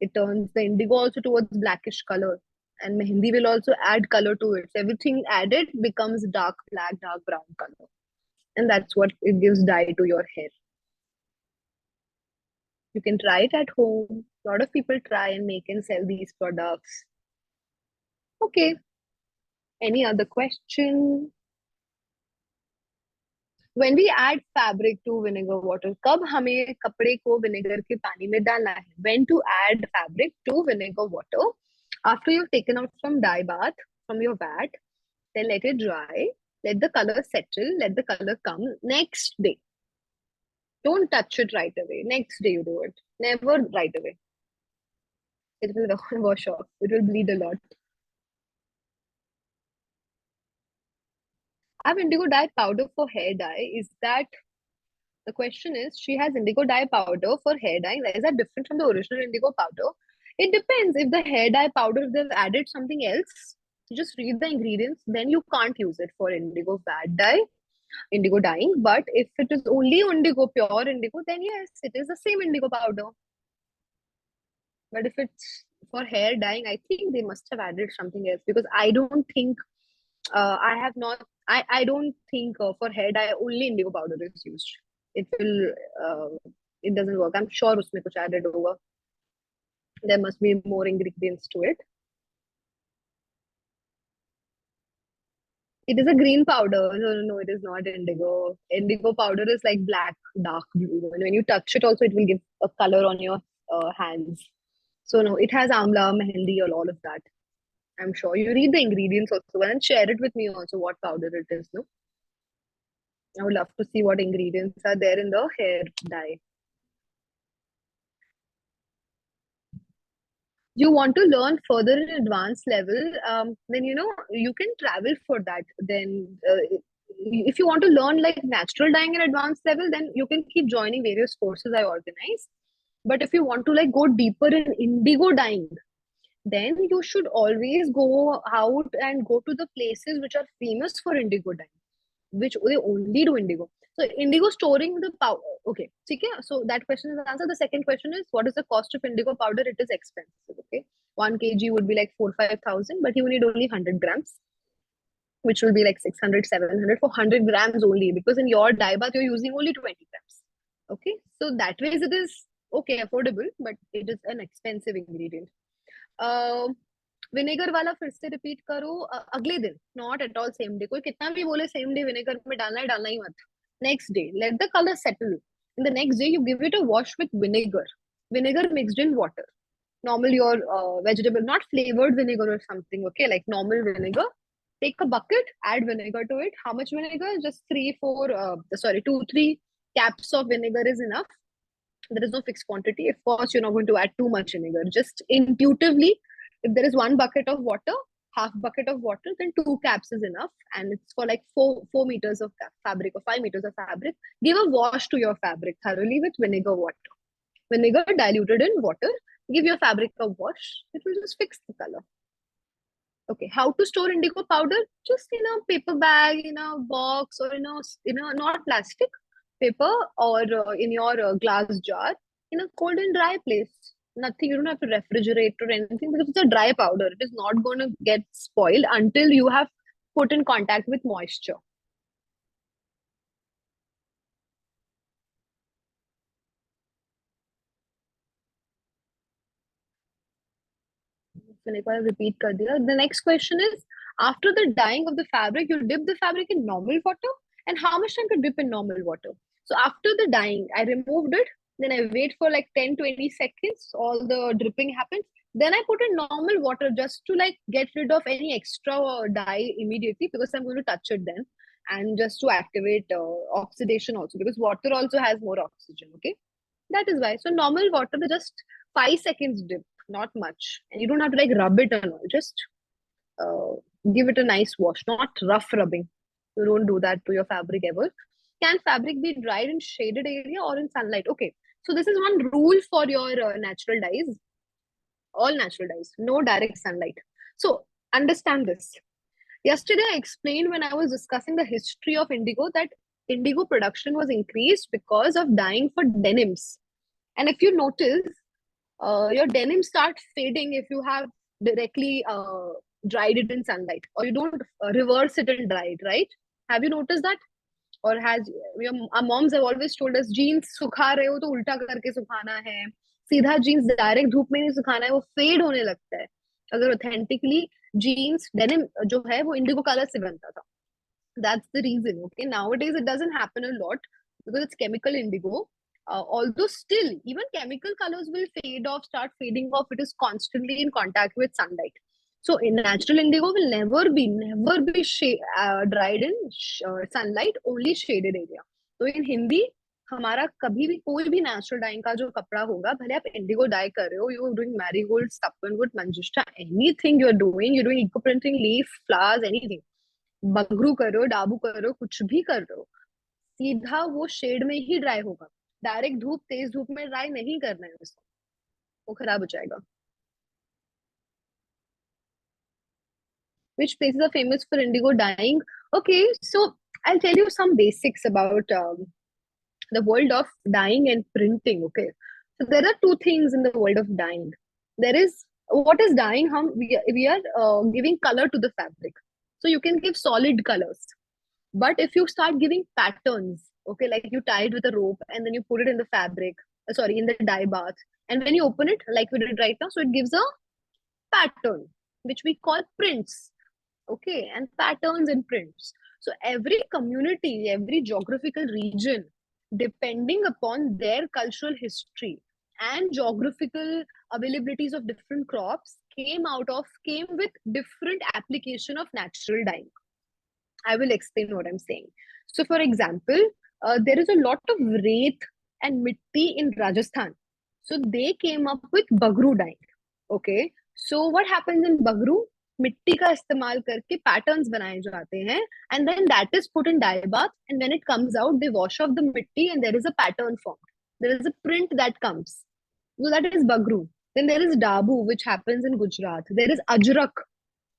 Speaker 1: It turns the indigo also towards blackish color, and mehendi will also add color to it. So everything added becomes dark black, dark brown color, and that's what it gives dye to your hair. You can try it at home. A lot of people try and make and sell these products. Okay. Any other question? When we add fabric to vinegar water, कब हमें कपड़े को vinegar के पानी में डालना है? When to add fabric to vinegar water? After you've taken out from dye bath from your vat, then let it dry, let the color settle, let the color come next day. Don't touch it right away. Next day you do it. Never right away. It will wash off. It will bleed a lot. I have indigo dye powder for hair dye. Is that the question is she has indigo dye powder for hair dye. Is that different from the original indigo powder? It depends. If the hair dye powder, if they've added something else, you just read the ingredients, then you can't use it for indigo bad dye, indigo dyeing. But if it is only indigo, pure indigo, then yes, it is the same indigo powder. But if it's for hair dyeing, I think they must have added something else because I don't think I have not. I don't think for hair dye only indigo powder is used. It will. It doesn't work. I'm sure उसमें कुछ added होगा. There must be more ingredients to it. It is a green powder. No, it is not indigo. Indigo powder is like black, dark blue. And when you touch it, also it will give a color on your hands. So no, it has amla, mehendi, all of that. I'm sure you read the ingredients also and share it with me also what powder it is. No, I would love to see what ingredients are there in the hair dye. You want to learn further in advanced level, then you can travel for that. Then if you want to learn like natural dyeing in advanced level, then you can keep joining various courses I organize. But if you want to like go deeper in indigo dyeing, then you should always go out and go to the places which are famous for indigo dyeing, which they only do indigo. So indigo storing the powder. Okay, okay. So that question is answered. The second question is, what is the cost of indigo powder? It is expensive. Okay, 1 kg would be like 4-5 thousand, but you need only 100 grams, which will be like 600, 700 for 100 grams only. Because in your dye bath, you're using only 20 grams. Okay, so that way it is okay, affordable, but it is an expensive ingredient. Vinegar वाला फिर से repeat करो अगले दिन, not at all same day. कोई कितना भी बोले सेम डे विनेगर में डालना है, डालना ही मत. Next day let the colour settle. In the next day you give it a wash with vinegar mixed in water. Normal your vegetable, not flavored vinegar or something. Okay, like normal vinegar. Take a bucket, add vinegar to it. How much vinegar? Just 2-3 caps of vinegar is enough. There is no fixed quantity. Of course, you're not going to add too much vinegar. Just intuitively, if there is 1 bucket of water, half bucket of water, then 2 caps is enough. And it's for like 4 meters of fabric or 5 meters of fabric. Give a wash to your fabric thoroughly with vinegar water. Vinegar diluted in water. Give your fabric a wash. It will just fix the color. Okay, how to store indigo powder? Just in a paper bag, in a box, or in a not plastic, paper, or in your glass jar, in a cold and dry place. Nothing, you don't have to refrigerate or anything because it's a dry powder. It is not going to get spoiled until you have put in contact with moisture. मैंने एक बार repeat कर दिया. The next question is, after the dyeing of the fabric, you dip the fabric in normal water, and how much time to dip in normal water? So after the dyeing, I removed it. Then I wait for like 10-20 seconds. All the dripping happens. Then I put in normal water just to like get rid of any extra dye immediately because I'm going to touch it then, and just to activate oxidation also because water also has more oxygen. Okay, that is why. So normal water, just 5 seconds dip, not much, and you don't have to like rub it and all. Just uh, give it a nice wash, not rough rubbing. You don't do that to your fabric ever. Can fabric be dried in shaded area or in sunlight? Okay, so this is one rule for your natural dyes. All natural dyes, no direct sunlight. So understand this. Yesterday, I explained when I was discussing the history of indigo that indigo production was increased because of dyeing for denims. And if you notice, your denim start fading if you have directly dried it in sunlight, or you don't reverse it and dry it, right? Have you noticed that? Or has our moms have always told us jeans सुखा रहे हो तो उल्टा करके सुखाना है, सीधा jeans direct धूप में नहीं सुखाना है, वो फेड होने लगता है. अगर ऑथेंटिकली जीन्स डेनिम जो है वो इंडिगो कलर से बनता था. That's the reason. Okay, nowadays it doesn't happen a lot because it's chemical indigo. Although still, even chemical colors will fade off, start fading off. It is constantly in contact with sunlight. So in natural indigo will never be dried in sunlight, only shaded area. So in Hindi, हमारा कभी भी कोई भी natural dying का जो कपड़ा होगा, भले आप इंडिगो डाई कर रहे हो, you are doing marigold, saffronwood, manjistha, anything you are doing eco printing, leaf, flowers, anything, Bagru कर रहे हो, डाबू कर रहे हो, कुछ भी कर रहे हो, सीधा वो शेड में ही ड्राई होगा। डायरेक्ट धूप, तेज धूप में ड्राई नहीं करना है उसको, वो खराब हो जाएगा। Which places are famous for indigo dyeing? Okay, so I'll tell you some basics about the world of dyeing and printing. Okay, so there are two things in the world of dyeing. There is, what is dyeing? We are giving color to the fabric, so you can give solid colors. But if you start giving patterns, okay, like you tie it with a rope and then you put it in the fabric, sorry, in the dye bath, and when you open it, like we did right now, so it gives a pattern, which we call prints. Okay, and patterns and prints. So every community, every geographical region, depending upon their cultural history and geographical availabilities of different crops, came with different application of natural dyeing. I will explain what I'm saying. So, for example, there is a lot of wraith and mitti in Rajasthan. So they came up with bagru dye. Okay. So what happens in bagru? मिट्टी का इस्तेमाल करके patterns बनाए जाते हैं, and then that is put in dye bath, and when it comes out they wash off the mitti and there is a pattern formed, there is a print that comes. So that is bagru. Then there is dabu, which happens in Gujarat. There is ajrak,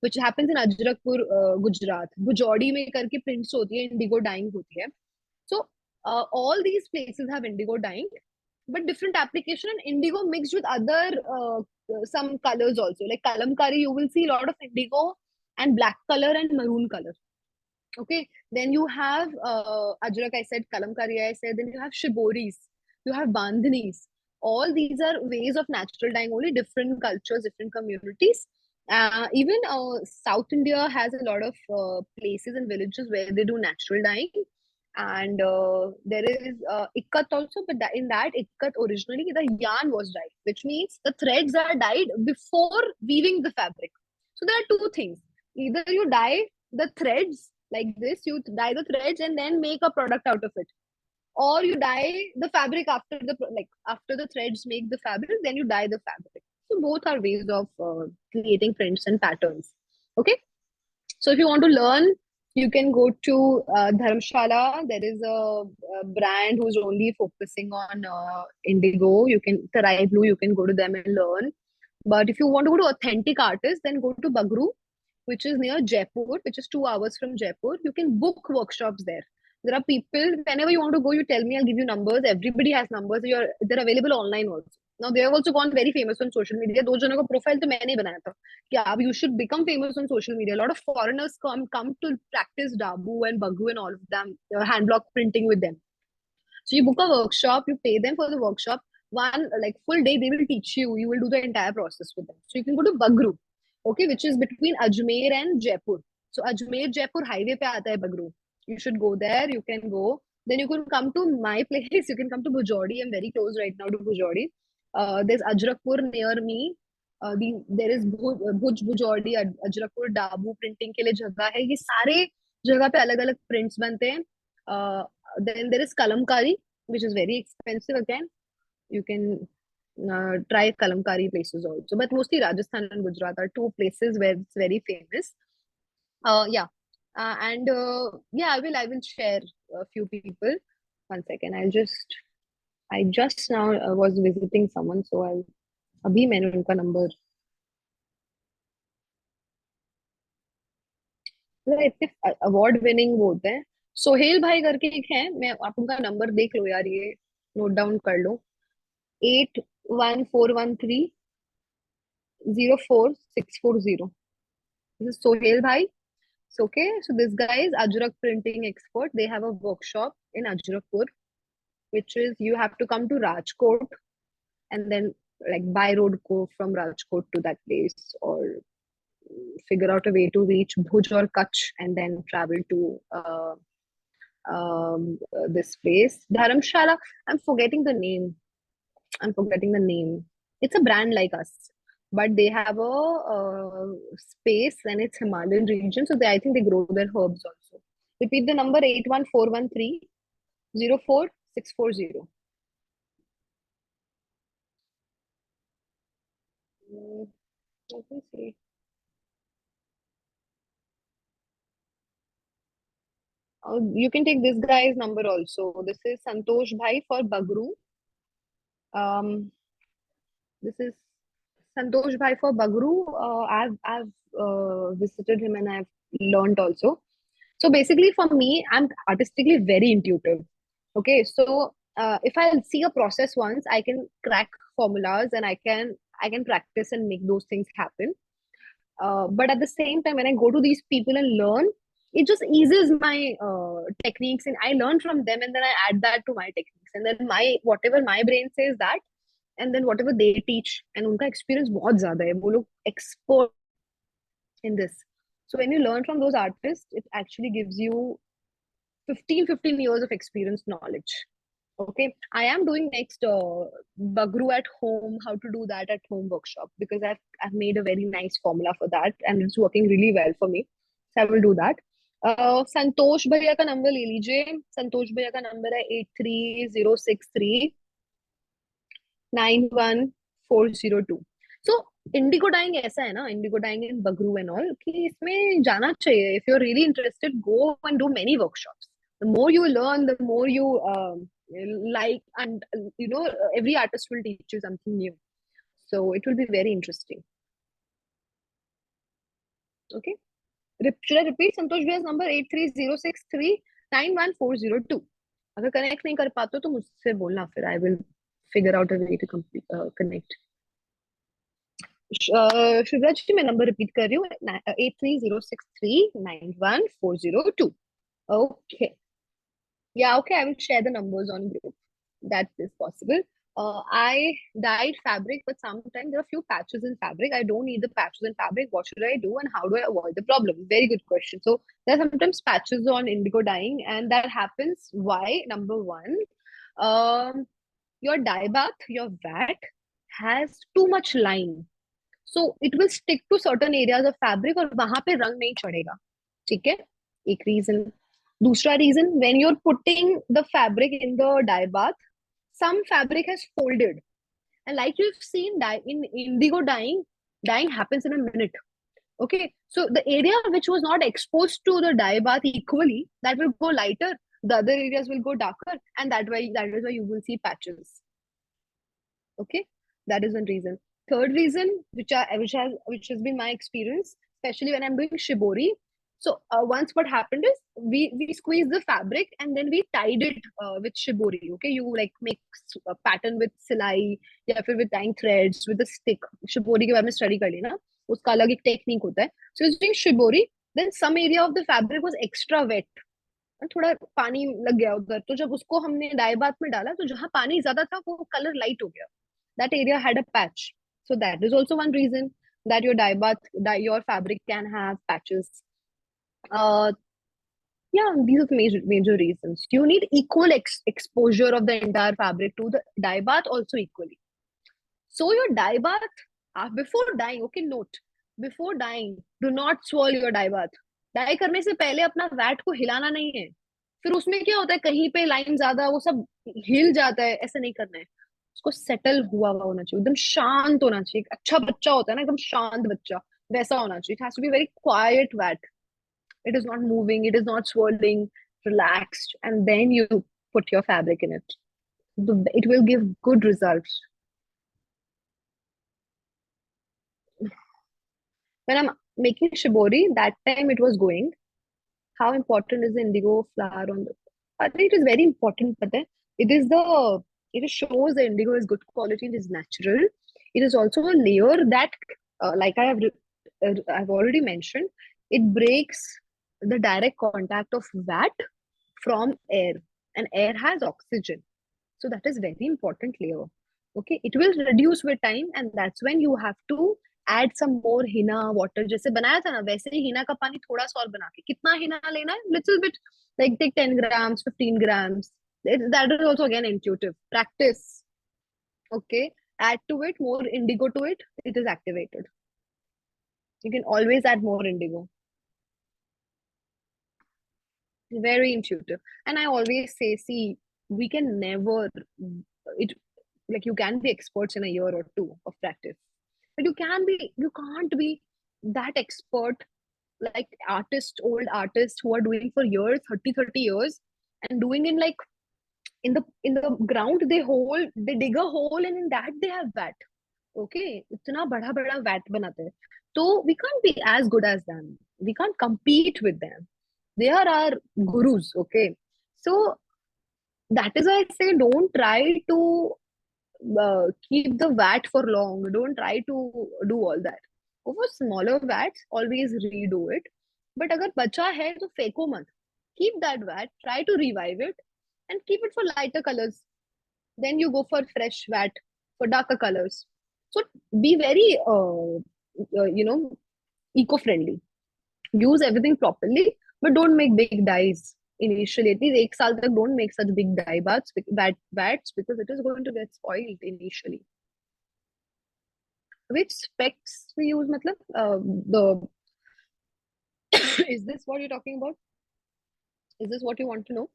Speaker 1: which happens in Ajrakpur, Gujarat. Bujodi में करके prints होती है, indigo dyeing होती है. So all these places have indigo dyeing, but different application, and indigo mixed with other some colors also. Like kalamkari, you will see a lot of indigo and black color and maroon color. Okay, then you have ajrak, I said, kalamkari, I said, then you have shiboris, you have bandhanis. All these are ways of natural dyeing, only different cultures, different communities. Even South India has a lot of places and villages where they do natural dyeing. And there is ikkat also, but in that ikkat originally the yarn was dyed, which means the threads are dyed before weaving the fabric. So there are two things: either you dye the threads like this, you dye the threads and then make a product out of it, or you dye the fabric after after the threads make the fabric, then you dye the fabric. So both are ways of creating prints and patterns. Okay, so if you want to learn, you can go to Dharamshala. There is a brand who's only focusing on indigo. You can Tarai Blue. You can go to them and learn. But if you want to go to authentic artists, then go to Bagru, which is near Jaipur, which is 2 hours from Jaipur. You can book workshops there. There are people, whenever you want to go, you tell me, I'll give you numbers. Everybody has numbers. They're available online also. Now they have also gone very famous on social media. दो जनों का profile तो मैंने ही बनाया था कि आप you should become famous on social media. A lot of foreigners come to practice Dabu and Bagu and all of them, hand block printing with them. So you book a workshop, you pay them for the workshop. One like full day, they will teach you. You will do the entire process with them. So you can go to Bagru, okay, which is between Ajmer and Jaipur. So Ajmer Jaipur highway पे आता है Bagru. You should go there. You can go. Then you can come to my place. You can come to Bujodi. I'm very close right now to Bujodi. There's Ajrakpur near me. There is Bhuj Bujodi, Ajrakpur, Dabu printing के लिए जगह है. ये सारे जगह पे अलग अलग prints बनते हैं. Then there is Kalamkari, which is very expensive again. You can try Kalamkari places also. But mostly Rajasthan and Gujarat are two places where it's very famous. Yeah. And yeah, I will share a few people. One second. I just now was visiting someone, so अभी मैंने उनका number इतने award winning वो होते हैं. सोहेल भाई करके एक है, मैं आप उनका नंबर देख लो यार, ये नोट डाउन कर लो. 8141304640. This is Sohail Bhai. So, okay, so this guy is Ajrak printing expert. They have a workshop in Ajrakpur, which is you have to come to Rajkot and then like by road go from Rajkot to that place, or figure out a way to reach Bhuj or Kutch and then travel to this place. Dharamshala, I'm forgetting the name. I'm forgetting the name. It's a brand like us, but they have a space and it's Himalayan region. So I think they grow their herbs also. Repeat the number 8141304640. 640. Let me see. You can take this guy's number also. This is Santosh Bhai for Bagru. Um, this is Santosh Bhai for Bagru. I've visited him and I've learned also. So basically, for me, I'm artistically very intuitive. Okay, so if I see a process once, I can crack formulas and I can practice and make those things happen. But at the same time, when I go to these people and learn, it just eases my techniques, and I learn from them, and then I add that to my techniques, and then my whatever my brain says that, and then whatever they teach, and उनका experience बहुत ज़्यादा है, वो लोग expert in this. So when you learn from those artists, it actually gives you 15 years of experience knowledge. Okay, I am doing next Bagru at home, how to do that at home workshop, because I've made a very nice formula for that and it's working really well for me. So I will do that. संतोष भैया का number ले लीजिए. संतोष भैया का number है 8306391402. सो Indigo dying ऐसा है ना, indigo dyeing in Bagru and all, कि इसमें जाना चाहिए. If you are really interested, go and do many workshops. The more you learn, the more you like, and every artist will teach you something new. So it will be very interesting. Okay. Should I repeat Santosh Bhaiya's number? 8306391402. अगर connect नहीं कर पाते हो तो मुझसे बोलना, फिर I will figure out a way to connect. Shubhra ji, मैं नंबर रिपीट कर रही हूँ. 8306391402. Okay. Yeah, okay, I will share the numbers on group. That is possible. I dyed fabric, but sometimes there are few patches in fabric. I don't need the patches in fabric. What should I do and how do I avoid the problem? Very good question. So there are sometimes patches on indigo dyeing, and that happens. Why? Number one, your dye bath, your vat has too much line. So it will stick to certain areas of fabric और वहां पे रंग नहीं चढ़ेगा. ठीक है, एक reason. दूसरा reason, when you're putting the fabric in the dye bath, some fabric has folded, and like you've seen, dye in indigo dyeing happens in a minute. Okay, so the area which was not exposed to the dye bath equally, that will go lighter, the other areas will go darker, and that is why you will see patches. Okay, that is one reason. Third reason, which has been my experience, especially when I'm doing shibori. So once what happened is, we squeezed the fabric and then we tied it with shibori. Okay, you like make a pattern with silai, या फिर with tying threads with a stick. Shibori के बारे में study कर लेना, उसका अलग एक technique होता है. So using shibori, then some area of the fabric was extra wet. थोड़ा पानी लग गया उधर, तो जब उसको हमने डाई बाथ में डाला, तो जहाँ पानी ज्यादा था वो कलर लाइट हो गया. That area had a patch. So that is also one reason that your fabric can have patches. Uh, yeah, these are the major reasons. You need equal exposure of the entire fabric to the dye bath also equally. So your dye bath, before dyeing, okay, note, before dyeing, do not swirl your dye bath. Dye करने से पहले अपना VAT को हिलाना नहीं है. फिर उसमें क्या होता है, कहीं पे लाइन ज्यादा, वो सब हिल जाता है. ऐसा नहीं करना है. उसको सेटल हुआ होना चाहिए, एकदम शांत होना चाहिए. एक अच्छा बच्चा होता है ना, एकदम शांत बच्चा, वैसा होना चाहिए. It has to be very quiet vat. It is not moving, it is not swirling, relaxed, and then you put your fabric in it. It will give good results. When I'm making shibori, that time it was going. How important is the indigo flower on the? I think it is very important, but it is the it shows the indigo is good quality, it is natural. It is also a layer that, like I've already mentioned, it breaks the direct contact of vat from air, and air has oxygen. So that is very important layer. Okay, it will reduce with time, and that's when you have to add some more hina water. जैसे बनाया था ना, वैसे ही हिना का पानी थोड़ा सा और बना के. कितना हिना लेना है? Little bit, like take 10 grams, 15 grams. That is also again intuitive practice. Okay, add to it more indigo to it. It is activated. You can always add more indigo. Very intuitive. And I always say, see, we can never it like you can be experts in a year or two of practice, but you can't be that expert like old artists who are doing for years, 30 years, and doing in like in the ground. They dig a hole, and in that they have vat. Okay, इतना बड़ा बड़ा vat बनाते हैं. So we can't be as good as them. We can't compete with them. They are our gurus. Okay, so that is why I say don't try to keep the vat for long. Don't try to do all that. Go for smaller vats. Always redo it. But अगर बचा है तो फेंको मत. Keep that vat. Try to revive it and keep it for lighter colors. Then you go for fresh vat for darker colors. So be very eco-friendly. Use everything properly, but don't make big dyes initially. At least एक साल तक don't make such big dye bats because it is going to get spoiled initially. Which specs we use, matlab, the is this what you're talking about? Is this what you want to know?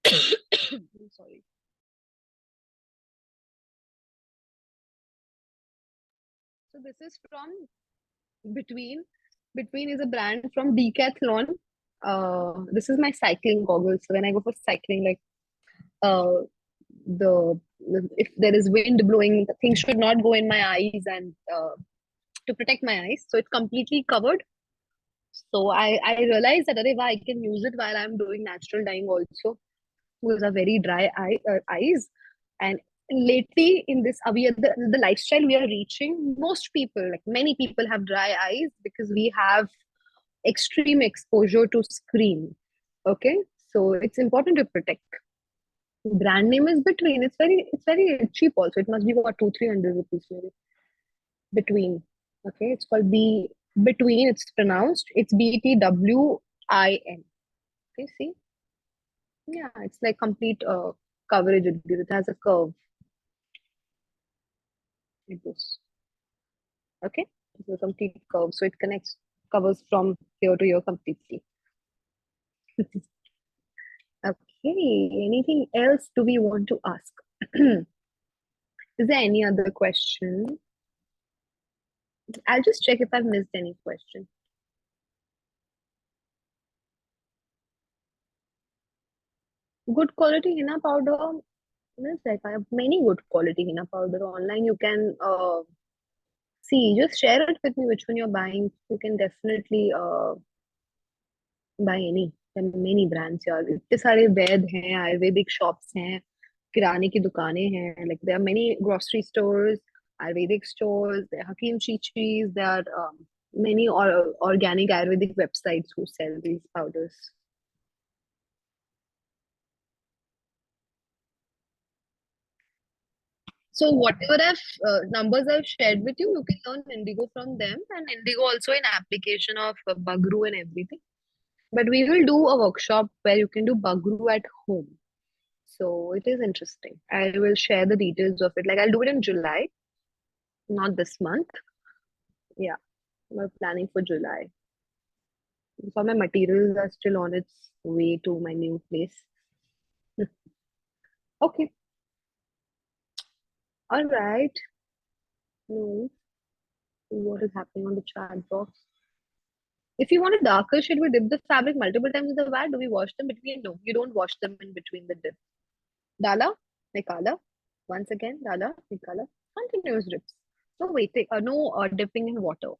Speaker 1: I'm sorry. So this is from Between. Between is a brand from Decathlon. This is my cycling goggles. So when I go for cycling, like uh, the if there is wind blowing, things should not go in my eyes, and to protect my eyes. So it's completely covered. So I realized that arey, I can use it while I'm doing natural dyeing also. Because are very eyes. And lately in this the lifestyle we are reaching, most people, like many people, have dry eyes because we have extreme exposure to screen. Okay, so it's important to protect. Brand name is Between. It's very cheap also. It must be about 200-300 rupees maybe. Between. Okay, it's called Between. It's pronounced. It's BTWIN. Okay, see. Yeah, it's like complete coverage. It has a curve. It goes. Okay, it's a complete curve. So it covers from here to here completely. Okay, anything else do we want to ask? Is there any other question? I'll just check if I've missed any question. Good quality henna powder. Yes, like I have many good quality henna powder online. You can see, just share it with me which one you're buying. You can definitely buy any. There are many brands यार. इतने सारे वैद हैं, Ayurvedic shops हैं, किराने की दुकानें हैं. Like there are many grocery stores, Ayurvedic stores. There are Hakim Chichis. There are many organic Ayurvedic websites who sell these powders. So whatever numbers I've shared with you, you can learn Indigo from them, and Indigo also in application of Bagru and everything. But we will do a workshop where you can do Bagru at home. So it is interesting. I will share the details of it. Like I'll do it in July, not this month. Yeah, we're planning for July. So my materials are still on its way to my new place. Okay, all right. No, what is happening on the chat box? If you want a darker shade, we dip the fabric multiple times in the vat. Do we wash them between? No, you don't wash them in between the dip. Dala, Nikala. Once again, Dala, Nikala. Continuous dips. No waiting, no dipping in water.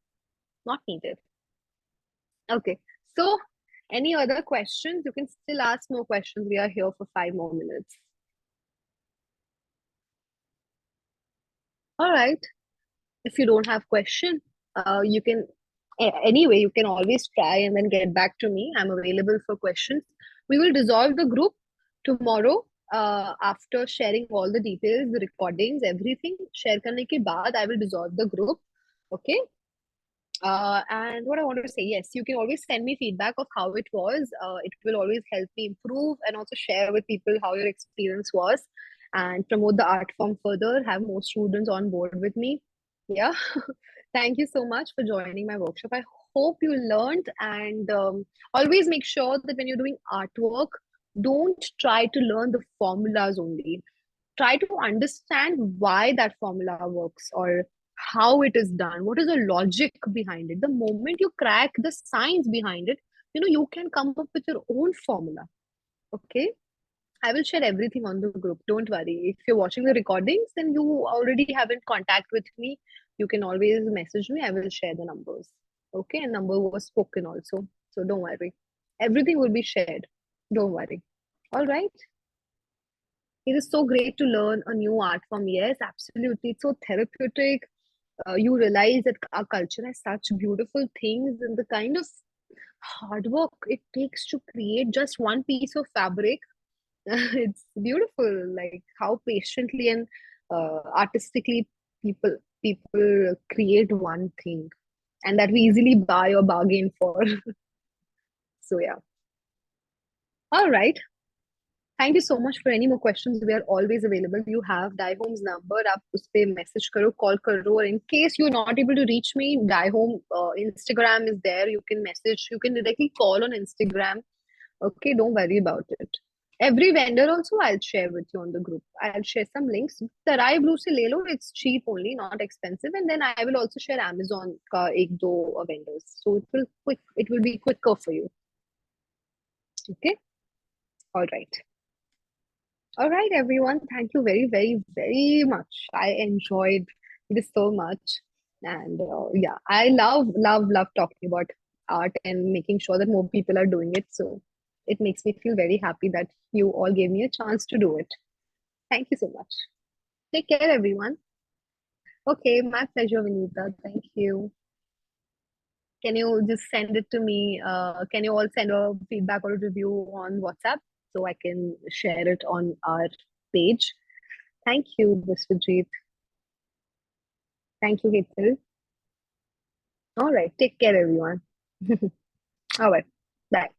Speaker 1: Not needed. Okay. So, any other questions? You can still ask more questions. We are here for 5 more minutes. All right. If you don't have question, you can anyway. You can always try and then get back to me. I'm available for questions. We will dissolve the group tomorrow. After sharing all the details, the recordings, everything, share करने के बाद, I will dissolve the group. Okay. And what I want to say, yes, you can always send me feedback of how it was. It will always help me improve and also share with people how your experience was and promote the art form further, have more students on board with me. Yeah. Thank you so much for joining my workshop. I hope you learned, and always make sure that when you're doing artwork, Don't try to learn the formulas only. Try to understand why that formula works, or how it is done, what is the logic behind it. The moment you crack the science behind it, you can come up with your own formula. Okay, I will share everything on the group, don't worry. If you're watching the recordings, then you already have in contact with me. You can always message me, I will share the numbers. Okay, and number was spoken also, so don't worry, everything will be shared, don't worry. All right. It is so great to learn a new art form. Yes, absolutely. It's so therapeutic. You realize that our culture has such beautiful things, and the kind of hard work it takes to create just one piece of fabric. It's beautiful, like how patiently and artistically people create one thing, and that we easily buy or bargain for. So yeah. All right. Thank you so much. For any more questions, we are always available. You have Die Home's number. आप उस पे message करो, call करो. Or in case you're not able to reach me, Die Home Instagram is there. You can message. You can directly call on Instagram. Okay, don't worry about it. Every vendor also I'll share with you on the group. I'll share some links. Tarai Blue se le lo. It's cheap only, not expensive. And then I will also share Amazon ka ek do vendors. So it will be quicker for you. Okay. All right. All right, everyone. Thank you very, very, very much. I enjoyed this so much. And yeah, I love, love, love talking about art and making sure that more people are doing it. So it makes me feel very happy that you all gave me a chance to do it. Thank you so much. Take care, everyone. Okay, my pleasure, Vinita. Thank you. Can you just send it to me? Can you all send a feedback or a review on WhatsApp so I can share it on our page? Thank you, Biswajit. Thank you, Hital. All right. Take care, everyone. All right. Bye.